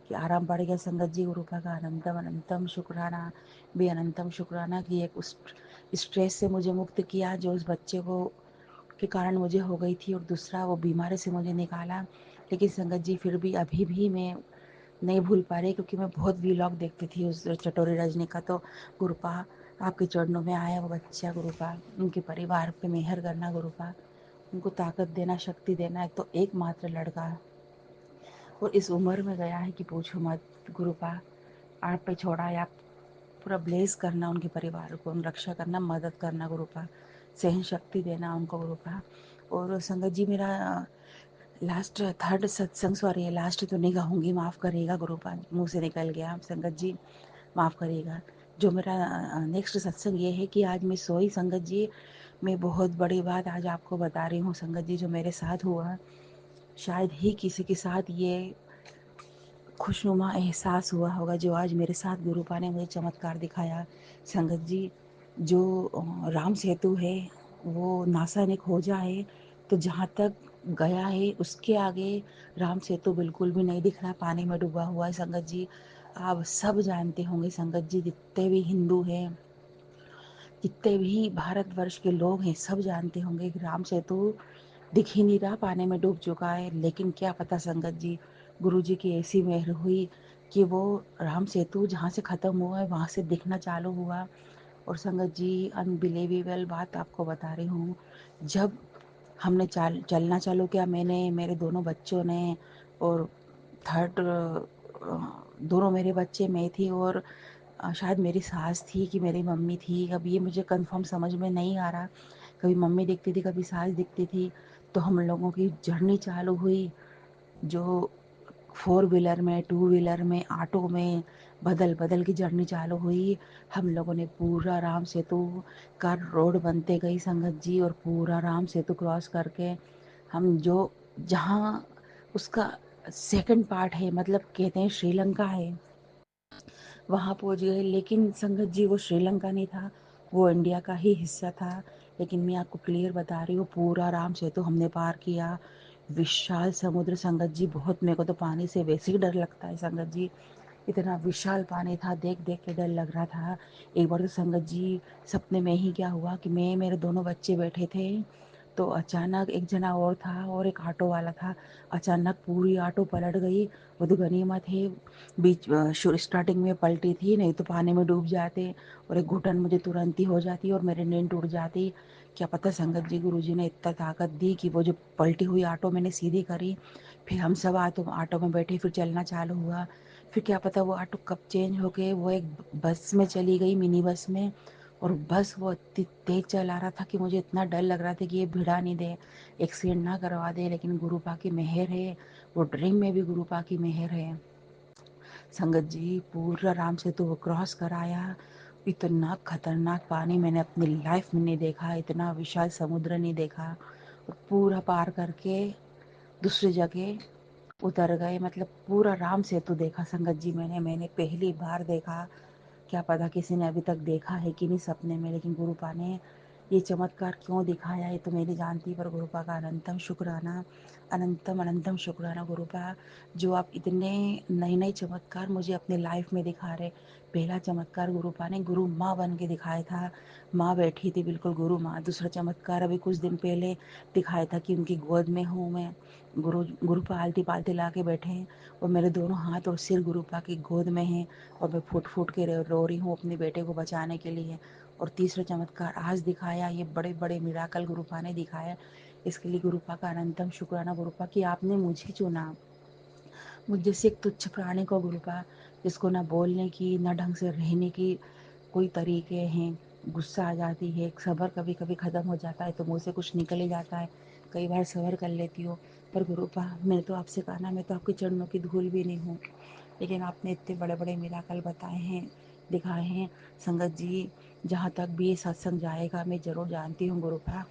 कि आराम पड़ गया संगत जी। गुरुपा का अनंतम अनंतम शुक्राना, भी अनंतम शुक्राना कि एक उस स्ट्रेस से मुझे मुक्त किया जो उस बच्चे को के कारण मुझे हो गई थी, और दूसरा वो बीमारी से मुझे निकाला। लेकिन संगत जी फिर भी अभी भी मैं नहीं भूल पा रही, क्योंकि मैं बहुत व्लॉग देखती थी उस चटोरी रजनी का। तो गुरुपा आपके चरणों में आया वो बच्चा, गुरुपा उनके परिवार पे मेहर करना गुरुपा, उनको ताकत देना, शक्ति देना। एक तो एकमात्र लड़का, और इस उम्र में गया है कि पूछो मत गुरुपा। आप पे छोड़ा है, आप पूरा ब्लेस करना उनके परिवार को, उन रक्षा करना, मदद करना गुरुपा, सहन शक्ति देना उनको गुरुपा। और संगत जी मेरा लास्ट थर्ड सत्संग, सॉरी लास्ट तो नहीं कहूँगी, माफ़ करिएगा गुरुपा, मुँह से निकल गया संगत जी, माफ़ करिएगा। जो मेरा नेक्स्ट सत्संग ये है कि आज मैं सोई संगत जी, मैं बहुत बड़ी बात आज आपको बता रही हूँ संगत जी, जो मेरे साथ हुआ, शायद ही किसी के साथ ये खुशनुमा एहसास हुआ होगा जो आज मेरे साथ गुरुपा ने मुझे चमत्कार दिखाया संगत जी। जो राम सेतु है वो नासा ने खोजा है, तो जहाँ तक गया है उसके आगे राम सेतु बिल्कुल भी नहीं दिख रहा, पानी में डूबा हुआ है संगत जी। आप सब जानते होंगे संगत जी, जितने भी हिंदू हैं, जितने भी भारतवर्ष के लोग हैं, सब जानते होंगे कि राम सेतु दिख ही नहीं रहा, पानी में डूब चुका है। लेकिन क्या पता संगत जी, गुरु जी की ऐसी मेहर हुई कि वो राम सेतु जहाँ से ख़त्म हुआ है वहाँ से दिखना चालू हुआ। और संगत जी अनबिलीवेबल बात आपको बता रही हूँ, जब हमने चलना चालू किया, मैंने, मेरे दोनों बच्चों ने, और थर्ड दोनों मेरे बच्चे, मैं थी, और शायद मेरी सास थी कि मेरी मम्मी थी, अब ये मुझे कंफर्म समझ में नहीं आ रहा। कभी मम्मी दिखती थी, कभी सास दिखती थी। तो हम लोगों की जर्नी चालू हुई, जो 4 व्हीलर में, 2 व्हीलर में, ऑटो में, बदल बदल की जर्नी चालू हुई। हम लोगों ने पूरा राम सेतु का रोड बनते गई संगत जी, और पूरा राम सेतु क्रॉस करके हम जो जहाँ उसका सेकंड पार्ट है, मतलब कहते हैं श्रीलंका है, वहाँ पहुँच गए। लेकिन संगत जी वो श्रीलंका नहीं था, वो इंडिया का ही हिस्सा था। लेकिन मैं आपको क्लियर बता रही हूँ, पूरा राम सेतु हमने पार किया। विशाल समुद्र संगत जी, बहुत, मेरे को तो पानी से वैसे ही डर लगता है संगत जी, इतना विशाल पानी था, देख देख के डर लग रहा था। एक बार तो संगत जी सपने में ही क्या हुआ कि मैं, मेरे दोनों बच्चे बैठे थे, तो अचानक एक जना और था और एक ऑटो वाला था। अचानक पूरी ऑटो पलट गई। वो तो गनीमत है बीच स्टार्टिंग में पलटी थी, नहीं तो पानी में डूब जाते और एक घुटन मुझे तुरंत ही हो जाती और मेरी नींद टूट जाती। क्या पता संगत जी गुरुजी ने इतना ताकत दी कि वो जो पलटी हुई ऑटो मैंने सीधी करी। फिर हम सब ऑटो ऑटो में बैठे, फिर चलना चालू हुआ। फिर क्या पता वो ऑटो कब चेंज हो के वो एक बस में चली गई, मिनी बस में। और बस वो इतनी तेज चला रहा था कि मुझे इतना डर लग रहा था कि ये भिड़ा नहीं दे, एक्सीडेंट ना करवा दे। लेकिन गुरुपा की मेहर है, वो ड्रीम में भी गुरुपा की मेहर है। संगत जी पूरा राम सेतु वो क्रॉस कराया। इतना खतरनाक पानी मैंने अपनी लाइफ में नहीं देखा, इतना विशाल समुद्र नहीं देखा। और पूरा पार करके दूसरी जगह उतर गए। मतलब पूरा राम सेतु देखा संगत जी मैंने मैंने पहली बार देखा। क्या पता किसी ने अभी तक देखा है कि नहीं सपने में, लेकिन गुरुपा ने ये चमत्कार क्यों दिखाया है तो मेरी जानती, पर गुरुपा का अनंतम शुक्राना, अनंतम अनंतम शुक्राना गुरुपा, जो आप इतने नए नए चमत्कार मुझे अपने लाइफ में दिखा रहे। पहला चमत्कार गुरुपा ने गुरु माँ बन के दिखाया था, माँ बैठी थी बिल्कुल गुरु माँ। दूसरा चमत्कार अभी कुछ दिन पहले दिखाया था कि उनकी गोद में हूँ मैं, गुरुपा आलती पालती ला के बैठे हैं और मेरे दोनों हाथ और सिर गुरुपा की गोद में हैं और मैं फूट फूट के रो रही हूँ अपने बेटे को बचाने के लिए। और तीसरा चमत्कार आज दिखाया, ये बड़े बड़े मिराकल गुरुपा ने दिखाया। इसके लिए गुरुपा का अनंतम शुक्राना गुरुपा कि आपने मुझे चुना, मुझ जैसे एक तुच्छ प्राणी को गुरुपा, जिसको ना बोलने की ना ढंग से रहने की कोई तरीके हैं। गुस्सा आ जाती है, सब्र कभी कभी ख़त्म हो जाता है तो मुँह से कुछ निकल ही जाता है। कई बार सब्र कर लेती हूँ, पर गुरुपा मैंने तो आपसे कहा ना, मैं तो आपके चरणों की धूल भी नहीं हूँ। लेकिन आपने इतने बड़े बड़े मिराकल बताए हैं, दिखाए हैं। संगत जी जहाँ तक भी ये सत्संग जाएगा मैं ज़रूर जानती हूँ गुरुपा,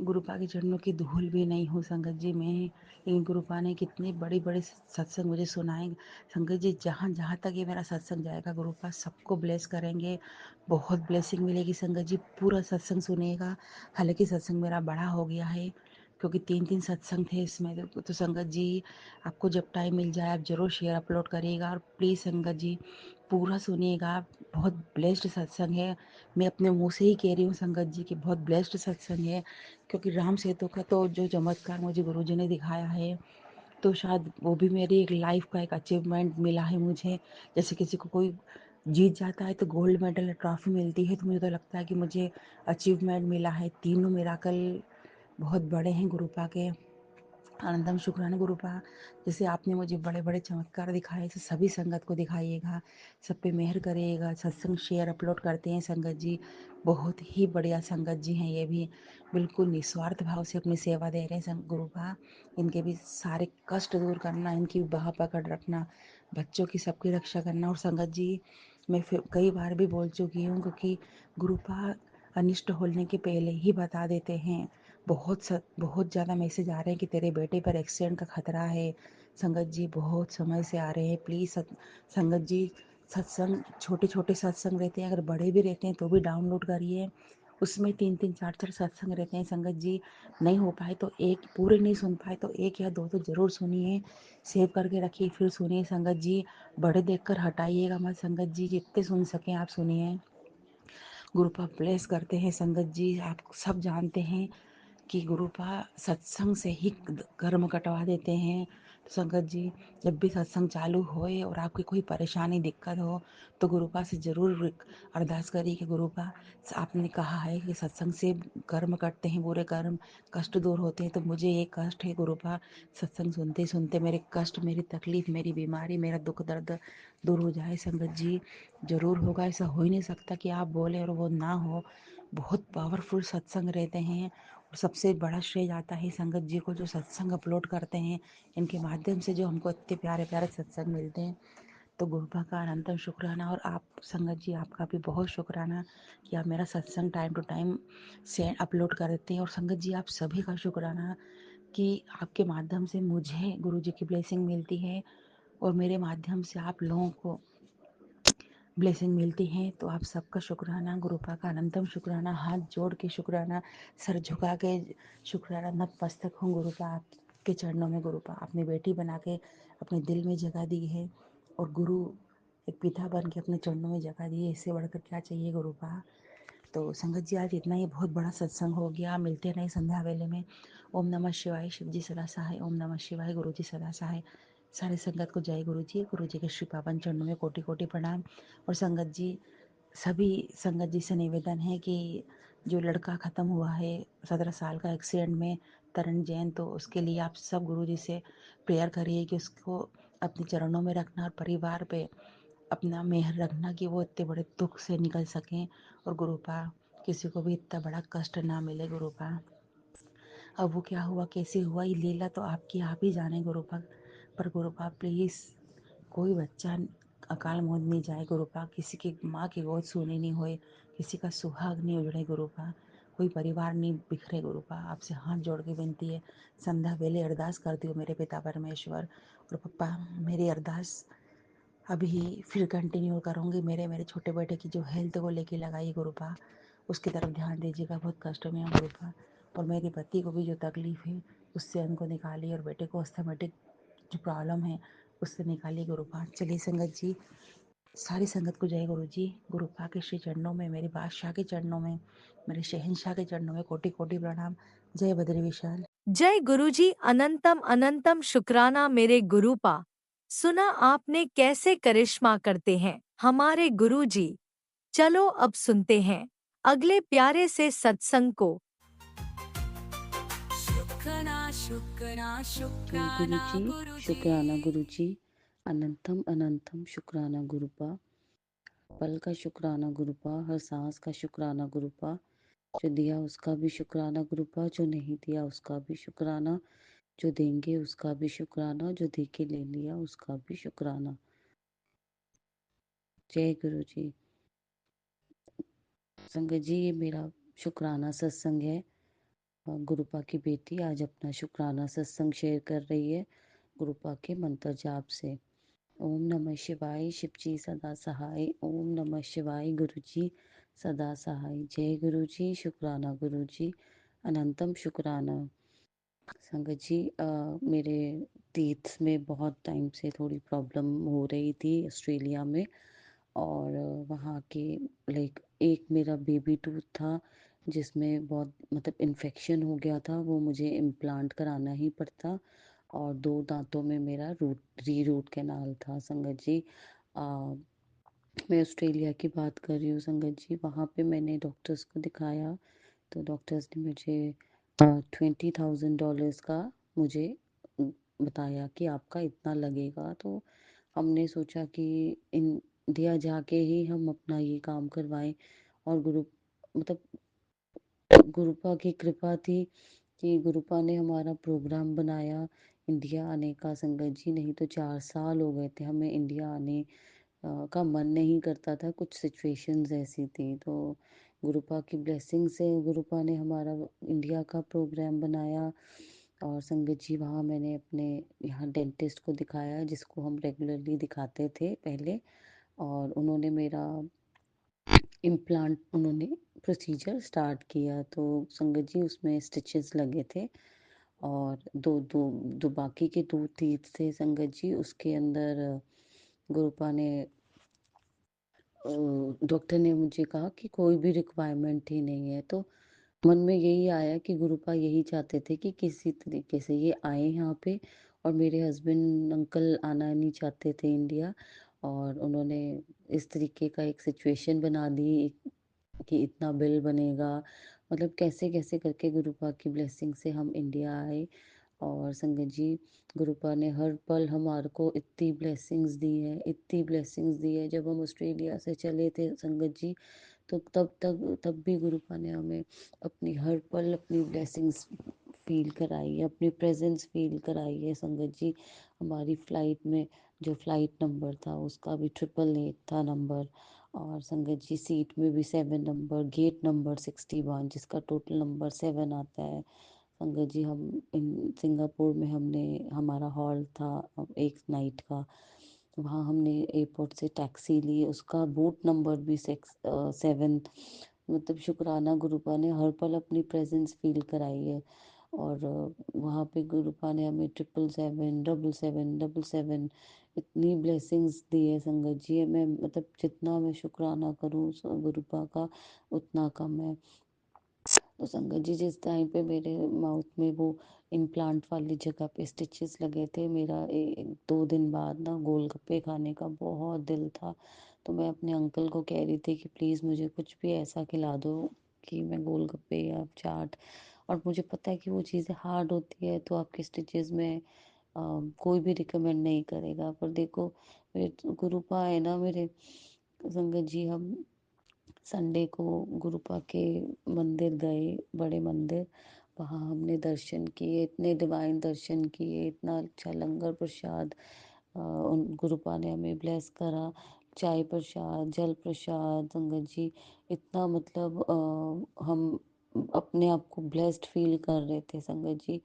गुरुपा के चरणों की धूल भी नहीं हूँ संगत जी मैं। लेकिन गुरुपा ने कितने बड़े बड़े सत्संग मुझे सुनाए। संगत जी जहाँ जहाँ तक ये मेरा सत्संग जाएगा गुरुपा सबको ब्लेस करेंगे, बहुत ब्लेसिंग मिलेगी। संगत जी पूरा सत्संग सुनिएगा। हालांकि सत्संग मेरा बड़ा हो गया है क्योंकि 3 सत्संग थे इसमें। तो संगत जी आपको जब टाइम मिल जाए आप ज़रूर शेयर अपलोड करिएगा और प्लीज़ संगत जी पूरा सुनिएगा। बहुत ब्लेस्ड सत्संग है, मैं अपने मुंह से ही कह रही हूँ संगत जी की बहुत ब्लेस्ड सत्संग है। क्योंकि राम सेतु का तो जो चमत्कार मुझे गुरुजी ने दिखाया है तो शायद वो भी मेरी एक लाइफ का एक अचीवमेंट मिला है मुझे। जैसे किसी को कोई जीत जाता है तो गोल्ड मेडल ट्रॉफी मिलती है, तो मुझे तो लगता है कि मुझे अचीवमेंट मिला है। तीनों मिराकल बहुत बड़े हैं गुरुपा के, आनंदम शुक्राना गुरुपा। जैसे आपने मुझे बड़े बड़े चमत्कार दिखाए तो सभी संगत को दिखाइएगा, सब पे मेहर करिएगा। सत्संग शेयर अपलोड करते हैं संगत जी, बहुत ही बढ़िया संगत जी हैं ये भी, बिल्कुल निस्वार्थ भाव से अपनी सेवा दे रहे हैं गुरुपा। इनके भी सारे कष्ट दूर करना, इनकी बाह पकड़ रखना, बच्चों की सबकी रक्षा करना। और संगत जी मैं फिर कई बार भी बोल चुकी हूँ क्योंकि गुरुपा अनिष्ट होने के पहले ही बता देते हैं। बहुत ज़्यादा मैसेज आ रहे हैं कि तेरे बेटे पर एक्सीडेंट का खतरा है। संगत जी बहुत समय से आ रहे हैं, प्लीज़ संगत जी सत्संग छोटे छोटे सत्संग रहते हैं, अगर बड़े भी रहते हैं तो भी डाउनलोड करिए। उसमें 3 4 सत्संग रहते हैं संगत जी। नहीं हो पाए तो एक पूरे नहीं सुन पाए तो एक या दो तो ज़रूर सुनिए, सेव करके रखिए फिर सुनिए संगत जी। बड़े देखकर हटाइएगा मत संगत जी, जितने सुन सकें आप सुनिए। गुरुपा ब्लेस करते हैं संगत जी। आप सब जानते हैं कि गुरुपा सत्संग से ही कर्म कटवा देते हैं। तो संगत जी जब भी सत्संग चालू होए और आपकी कोई परेशानी दिक्कत हो तो गुरुपा से ज़रूर अरदास करिए कि गुरुपा आपने कहा है कि सत्संग से कर्म कटते हैं, बुरे कर्म कष्ट दूर होते हैं। तो मुझे ये कष्ट है गुरुपा, सत्संग सुनते सुनते मेरे कष्ट, मेरी तकलीफ, मेरी बीमारी, मेरा दुख दर्द दूर हो जाए। संगत जी ज़रूर होगा, ऐसा हो ही नहीं सकता कि आप बोले और वो ना हो। बहुत पावरफुल सत्संग रहते हैं और सबसे बड़ा श्रेय जाता है संगत जी को जो सत्संग अपलोड करते हैं, इनके माध्यम से जो हमको इतने प्यारे प्यारे सत्संग मिलते हैं। तो गुरुपा का अनंतम शुक्राना। और आप संगत जी आपका भी बहुत शुक्राना कि आप मेरा सत्संग टाइम टू टाइम से अपलोड कर देते हैं। और संगत जी आप सभी का शुक्राना कि आपके माध्यम से मुझे गुरु जी की ब्लेसिंग मिलती है और मेरे माध्यम से आप लोगों को ब्लेसिंग मिलती है। तो आप सबका शुक्राना, गुरुपा का अनंतम शुक्राना, हाथ जोड़ के शुक्राना, सर झुका के शुक्राना, नतमस्तक हूँ गुरुपा आपके चरणों में। गुरुपा अपनी बेटी बना के अपने दिल में जगह दी है और गुरु एक पिता बन के अपने चरणों में जगह दी है, इससे बढ़कर क्या चाहिए गुरुपा। तो संगत जी आज इतना ही बहुत बड़ा सत्संग हो गया, मिलते नहीं संध्या वेले में। ओम नमः शिवाय, शिव जी सदा सहाय। ओम नमः शिवाय, गुरु जी सदा सहाय। सारे संगत को जय गुरु जी के श्री पावन चरणों में कोटि कोटि प्रणाम। और संगत जी, सभी संगत जी से निवेदन है कि जो लड़का ख़त्म हुआ है 17 साल का एक्सीडेंट में, तरण जैन, तो उसके लिए आप सब गुरु जी से प्रेयर करिए कि उसको अपने चरणों में रखना और परिवार पे अपना मेहर रखना कि वो इतने बड़े दुख से निकल सकें। और गुरुपा किसी को भी इतना बड़ा कष्ट ना मिले गुरुपा। अब वो क्या हुआ, कैसे हुआ, ये लीला तो आपकी आप ही जाने गुरुपा। पर गुरुपा प्लीज़ कोई बच्चा अकाल मौत नहीं जाए गुरुपा, किसी की माँ की गोद सूनी नहीं होए, किसी का सुहाग नहीं उजड़े गुरुपा, कोई परिवार नहीं बिखरे गुरुपा। आपसे हाथ जोड़ के विनती है, संध्या वेले अरदास कर दियो मेरे पिता परमेश्वर। और पप्पा मेरी अरदास अभी फिर कंटिन्यू करूँगी। मेरे छोटे बेटे की जो हेल्थ को लेके लगाई गुरुपा, उसकी तरफ ध्यान दीजिएगा, बहुत कष्ट में है गुरुपा। और मेरे पति को भी जो तकलीफ़ है उससे उनको निकालिए, और बेटे को अस्थमेटिक जो प्रॉब्लम है उससे निकालिए गुरुपा। चलिए संगत जी, सारी संगत को जय गुरु जी। गुरुपा के श्री चरणों में, मेरे बादशाह के चरणों में, मेरे शहनशाह के चरणों में कोटि कोटि प्रणाम। जय बद्री विशाल। जय गुरुजी, अनंतम अनंतम शुक्राना मेरे गुरुपा। सुना आपने कैसे करिश्मा करते हैं हमारे गुरुजी। चलो अब सुनते हैं अगले प्यारे से सत्संग को। शुक्राना शुक्राना जय शुक्राना गुरु जी, शुक्राना गुरु जी, अनंतम अनंतम शुक्राना गुरुपा, पल का शुक्राना गुरुपा, हर सांस का शुक्राना गुरुपा, जो दिया उसका भी शुक्राना गुरुपा, जो नहीं दिया उसका भी शुक्राना, जो देंगे उसका भी शुक्राना, जो दे के ले लिया उसका भी शुक्राना। जय गुरु जी। संगत जी, ये मेरा शुक्राना सत्संग है। गुरुपा की बेटी आज अपना शुक्राना सत्संग शेयर कर रही है गुरुपा के मंत्र जाप से। ओम नमः शिवाय, शिव जी सदा सहाय। ओम नमः शिवाय, गुरु जी सदा सहाय। जय गुरु जी, शुक्राना गुरु जी, अनंतम शुक्राना। संगत जी, मेरे टीथ में बहुत टाइम से थोड़ी प्रॉब्लम हो रही थी ऑस्ट्रेलिया में। और वहाँ के लाइक एक मेरा बेबी टूथ था जिसमें बहुत मतलब इन्फेक्शन हो गया था, वो मुझे इम्प्लांट कराना ही पड़ता। और 2 दांतों में मेरा रूट कैनाल था संगत जी। मैं ऑस्ट्रेलिया की बात कर रही हूँ संगत जी। वहाँ पे मैंने डॉक्टर्स को दिखाया, तो डॉक्टर्स ने मुझे $20,000 का मुझे बताया कि आपका इतना लगेगा। तो हमने सोचा कि इंडिया जाके ही हम अपना ये काम करवाएं। और मतलब गुरुपा की कृपा थी कि गुरुपा ने हमारा प्रोग्राम बनाया इंडिया आने का संगत जी। नहीं तो 4 साल हो गए थे हमें इंडिया आने का मन नहीं करता था, कुछ सिचुएशंस ऐसी थी। तो गुरुपा की ब्लेसिंग से गुरुपा ने हमारा इंडिया का प्रोग्राम बनाया। और संगत जी, वहाँ मैंने अपने यहाँ डेंटिस्ट को दिखाया जिसको हम रेगुलरली दिखाते थे पहले। और उन्होंने मेरा इम्प्लांट उन्होंने प्रोसीजर स्टार्ट किया। तो संगत जी, उसमें स्टिचेस लगे थे। और दो बाकी के 2 टीथ थे संगत जी, उसके अंदर गुरुपा ने डॉक्टर ने मुझे कहा कि कोई भी रिक्वायरमेंट ही नहीं है। तो मन में यही आया कि गुरुपा यही चाहते थे कि किसी तरीके से ये आए यहाँ पे। और मेरे हस्बैंड अंकल आना नहीं चाहते थे इंडिया। और उन्होंने इस तरीके का एक सिचुएशन बना दी कि इतना बिल बनेगा। मतलब कैसे कैसे करके गुरुपा की ब्लेसिंग से हम इंडिया आए। और संगत जी, गुरुपा ने हर पल हमारे को इतनी ब्लेसिंग्स दी है, इतनी ब्लेसिंग्स दी है। जब हम ऑस्ट्रेलिया से चले थे संगत जी, तो तब भी गुरुपा ने हमें अपनी हर पल अपनी ब्लेसिंग्स फील कराई है, अपनी प्रेजेंस फील कराई है संगत जी। हमारी फ़्लाइट में जो फ़्लाइट नंबर था उसका भी 888 था नंबर। और संगत जी, सीट में भी 7 नंबर, गेट नंबर 61, जिसका टोटल नंबर 7 आता है। संगत जी, हम इन सिंगापुर में हमने हमारा हॉल था एक नाइट का, वहाँ हमने एयरपोर्ट से टैक्सी ली, उसका बूट नंबर भी 7। मतलब शुक्राना गुरुपा ने हर पल अपनी प्रेजेंस फील कराई है। और वहाँ पे गुरुपा ने हमें 777, 777, 777 इतनी ब्लेसिंग्स दी है संगत जी। मैं मतलब जितना मैं शुक्राना करूँ गुरुपा का उतना कम है। तो संगत जी जिस टाइम पे मेरे माउथ में वो इम्प्लांट वाली जगह पे स्टिचेस लगे थे, मेरा 2 दिन बाद ना गोलगप्पे खाने का बहुत दिल था। तो मैं अपने अंकल को कह रही थी कि प्लीज़ मुझे कुछ भी ऐसा खिला दो कि मैं गोलगप्पे या चाट। और मुझे पता है कि वो चीज़ें हार्ड होती है तो आपके स्टिचेस में कोई भी रिकमेंड नहीं करेगा। पर देखो मेरे गुरुपा है ना मेरे संगत जी, हम संडे को गुरुपा के मंदिर गए, बड़े मंदिर। वहाँ हमने दर्शन किए, इतने डिवाइन दर्शन किए, इतना अच्छा लंगर प्रसाद उन गुरुपा ने हमें ब्लेस करा। चाय प्रसाद, जल प्रसाद संगत जी, इतना मतलब हम अपने आप को ब्लेस्ड फील कर रहे थे संगत जी।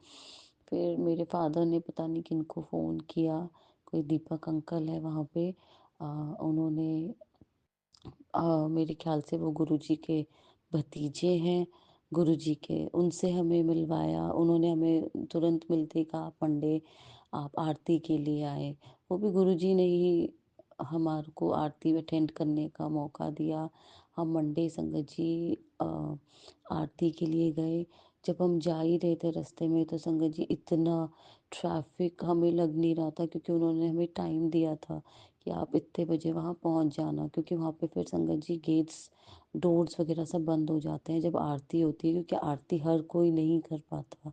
फिर मेरे फादर ने पता नहीं किनको फ़ोन किया, कोई दीपक अंकल है वहाँ पे, उन्होंने मेरे ख्याल से वो गुरुजी के भतीजे हैं, गुरुजी के, उनसे हमें मिलवाया। उन्होंने हमें तुरंत मिलते ही कहा पंडे आप आरती के लिए आए। वो भी गुरुजी ने ही हमारे को आरती अटेंड करने का मौका दिया। हम मंडे संगत जी आरती के लिए गए। जब हम जा ही रहे थे रास्ते में तो संगत जी इतना ट्रैफिक हमें लग नहीं रहा था, क्योंकि उन्होंने हमें टाइम दिया था कि आप इतने बजे वहाँ पहुँच जाना, क्योंकि वहाँ पे फिर संगत जी गेट्स डोर्स वगैरह सब बंद हो जाते हैं जब आरती होती है, क्योंकि आरती हर कोई नहीं कर पाता।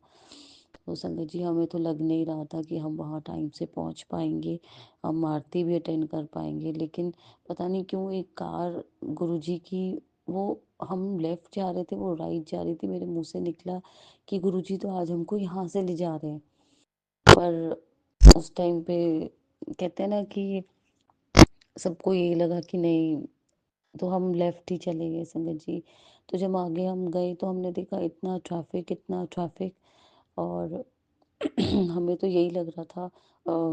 तो संगत जी हमें तो लग नहीं रहा था कि हम वहाँ टाइम से पहुँच पाएंगे, हम आरती भी अटेंड कर पाएंगे। लेकिन पता नहीं क्यों एक कार गुरुजी की, वो हम लेफ्ट जा रहे थे, वो राइट जा रही थी, मेरे मुंह से निकला कि गुरुजी तो आज हमको यहाँ से ले जा रहे हैं। पर उस टाइम पे कहते हैं ना कि सबको यही लगा कि नहीं, तो हम लेफ्ट ही चले गए संगत जी। तो जब आगे हम गए तो हमने देखा इतना ट्रैफिक, इतना ट्रैफिक। और हमें तो यही लग रहा था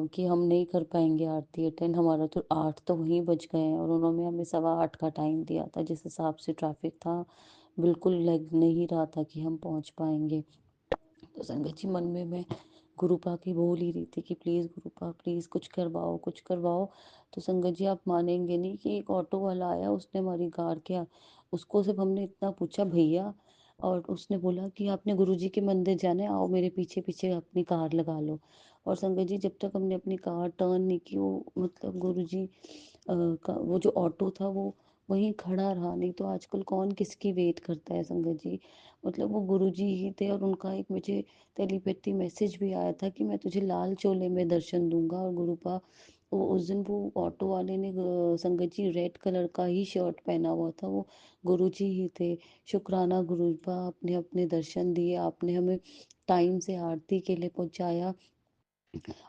कि हम नहीं कर पाएंगे आरती अटेंड। हमारा तो 8 तो वहीं बज गए हैं और उन्होंने हमें 8:15 का टाइम दिया था। जिस हिसाब से ट्रैफिक था बिल्कुल लग नहीं रहा था कि हम पहुंच पाएंगे। तो संगत जी मन में मैं गुरुपा की बोल ही रही थी कि प्लीज़ गुरुपा प्लीज़ कुछ करवाओ, कुछ करवाओ। तो संगत जी आप मानेंगे नहीं कि एक ऑटो वाला आया, उसने हमारी कार किया। उसको सिर्फ हमने इतना पूछा भैया, और उसने बोला कि आपने गुरुजी के मंदिर जाना है, आओ मेरे पीछे पीछे अपनी कार लगा लो। और संगत जी जब तक हमने अपनी कार टर्न नहीं की, वो मतलब गुरुजी का वो जो ऑटो था वो वहीं खड़ा रहा। नहीं तो आजकल कौन किसकी वेट करता है संगत जी। मतलब वो गुरुजी ही थे, और उनका एक मुझे टेलीपैथी मैसेज भी आया था कि मैं तुझे लाल चोले में दर्शन दूंगा। और गुरुपा वो उस दिन वो ऑटो वाले ने संगत जी रेड कलर का ही शर्ट पहना हुआ था, वो गुरुजी ही थे। शुक्राना गुरुपा, आपने अपने दर्शन दिए, आपने हमें टाइम से आरती के लिए पहुंचाया।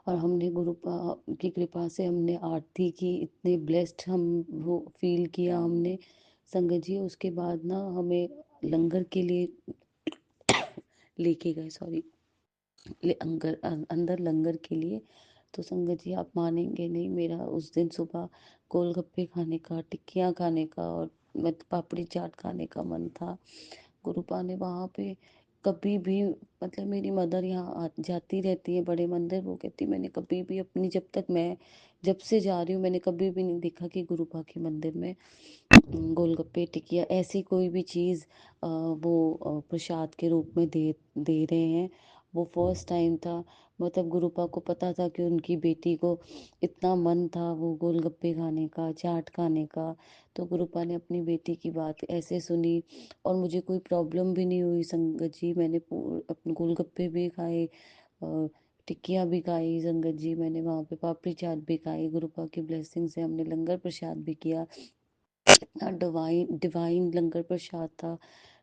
और हमने गुरुपा की कृपा से हमने आरती की, इतने ब्लेस्ड हम वो फील किया हमने संगत जी। उसके बाद ना हमें लंगर के लिए लेके गए, सॉरी, अंदर लंगर के लिए। तो संगत जी आप मानेंगे नहीं, मेरा उस दिन सुबह गोलगप्पे खाने का, टिक्कियाँ खाने का और पापड़ी चाट खाने का मन था। गुरुपा ने वहाँ पे कभी भी, मतलब मेरी मदर यहाँ जाती रहती है बड़े मंदिर, वो कहती मैंने कभी भी अपनी, जब से जा रही हूँ मैंने कभी भी नहीं देखा कि गुरुपा के मंदिर में गोलगप्पे टिकिया ऐसी कोई भी चीज़ वो प्रसाद के रूप में दे दे रहे हैं। वो फर्स्ट टाइम था। मतलब गुरुपा को पता था कि उनकी बेटी को इतना मन था वो गोलगप्पे खाने का, चाट खाने का। तो गुरुपा ने अपनी बेटी की बात ऐसे सुनी, और मुझे कोई प्रॉब्लम भी नहीं हुई संगत जी। मैंने अपने गोलगप्पे भी खाए, टिक्कियाँ भी खाई संगत जी। मैंने वहाँ पे पापड़ी चाट भी खाई। गुरुपा की ब्लेसिंग से हमने लंगर प्रसाद भी किया। इतना डिवाइन डिवाइन लंगर प्रसाद था।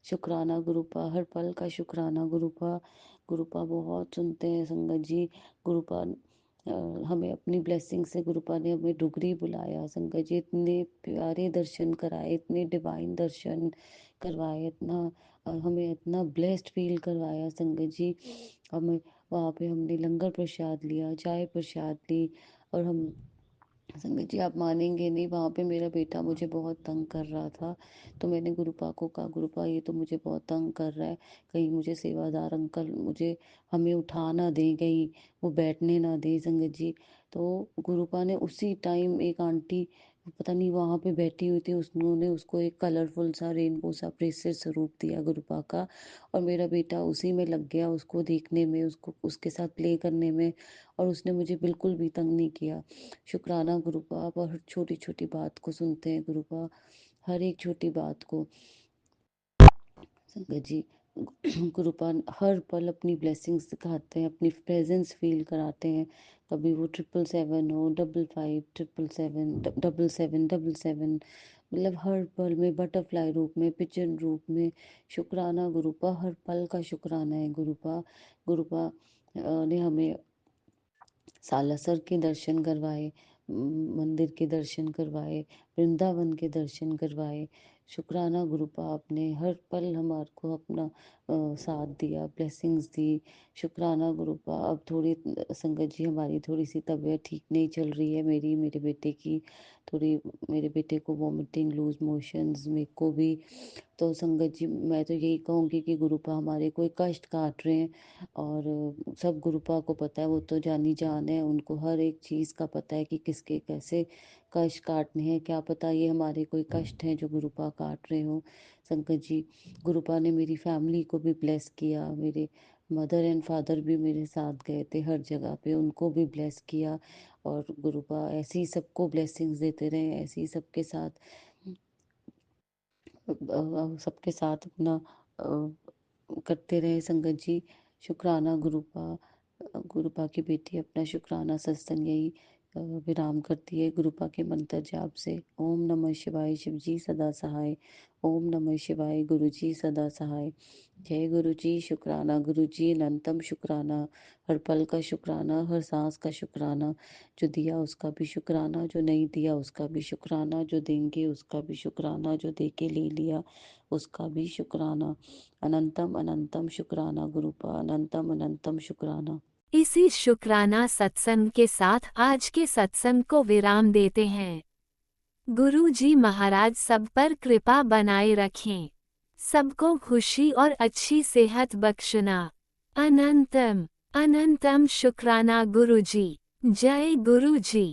शुक्राना गुरुपा, हर पल का शुक्राना गुरुपा। गुरुपा बहुत सुनते हैं संगत जी। गुरुपा हमें अपनी ब्लेसिंग से गुरुपा ने हमें डुगरी बुलाया संगत जी। इतने प्यारे दर्शन कराए, इतने डिवाइन दर्शन करवाए, इतना हमें इतना ब्लेस्ड फील करवाया संगत जी। हमें वहाँ पे हमने लंगर प्रसाद लिया, चाय प्रसाद ली, और हम संगत जी आप मानेंगे नहीं, वहाँ पे मेरा बेटा मुझे बहुत तंग कर रहा था। तो मैंने गुरुपा को कहा, गुरुपा ये तो मुझे बहुत तंग कर रहा है, कहीं मुझे सेवादार अंकल मुझे हमें उठा ना दें, कहीं वो बैठने ना दें संगत जी। तो गुरुपा ने उसी टाइम, एक आंटी पता नहीं वहाँ पे बैठी हुई थी, उन्होंने उसको एक कलरफुल सा रेनबो सा ब्रेसलेट स्वरूप दिया गुरुपा का। और मेरा बेटा उसी में लग गया, उसको देखने में, उसको उसके साथ प्ले करने में, और उसने मुझे बिल्कुल भी तंग नहीं किया। शुक्राना गुरुपा, आप हर छोटी छोटी बात को सुनते हैं गुरुपा, हर एक छोटी बात को संगत जी। गुरुपा हर पल अपनी ब्लेसिंग्स दिखाते हैं, अपनी प्रेजेंस फील कराते हैं। कभी वो 777 हो, 55, 777, 7777, मतलब हर पल में बटरफ्लाई रूप में, पिजन रूप में। शुक्राना गुरुपा, हर पल का शुक्राना है गुरुपा। गुरुपा ने हमें सालासर के दर्शन करवाए, मंदिर के दर्शन करवाए, वृंदावन के दर्शन करवाए। शुक्राना गुरुपा, आपने हर पल हमारे को अपना साथ दिया, ब्लेसिंग्स दी। शुक्राना गुरुपा। अब थोड़ी संगत जी हमारी थोड़ी सी तबीयत ठीक नहीं चल रही है, मेरे बेटे की थोड़ी, मेरे बेटे को वॉमिटिंग, लूज मोशंस, मेरे को भी। तो संगत जी मैं तो यही कहूँगी कि गुरुपा हमारे कोई कष्ट काट रहे हैं, और सब गुरुपा को पता है, वो तो जानी जान है, उनको हर एक चीज़ का पता है कि किसके कैसे कष्ट काटने हैं। क्या पता ये हमारे कोई कष्ट हैं जो गुरुपा काट रहे हो संगत जी। गुरुपा ने मेरी फैमिली को भी ब्लेस किया, मेरे मदर एंड फादर भी मेरे साथ गए थे हर जगह पे, उनको भी ब्लेस किया। और गुरुपा ऐसे ही सबको ब्लेसिंग्स देते रहे, ऐसे ही सबके साथ सबके साथ अपना करते रहे संगत जी। शुक्राना गुरुपा। गुरुपा की बेटी अपना शुक्राना सत्संग यही विराम करती है गुरुपा के मंत्र जाप से। ओम नमः शिवाय, शिव जी सदा सहाय। ओम नमः शिवाय, गुरु जी सदा सहाय। जय गुरु जी। शुक्राना गुरु जी, अनंतम शुक्राना, हर पल का शुक्राना, हर सांस का शुक्राना। जो दिया उसका भी शुक्राना, जो नहीं दिया उसका भी शुक्राना, जो देंगे उसका भी शुक्राना, जो दे के ले लिया उसका भी शुक्राना। अनंतम अनंतम शुक्राना गुरुपा, अनंतम अनंतम शुक्राना। इसी शुक्राना सत्संग के साथ आज के सत्संग को विराम देते हैं। गुरु जी महाराज सब पर कृपा बनाए रखें, सबको खुशी और अच्छी सेहत बख्शना। अनंतम अनंतम शुक्राना गुरु जी। जय गुरु जी।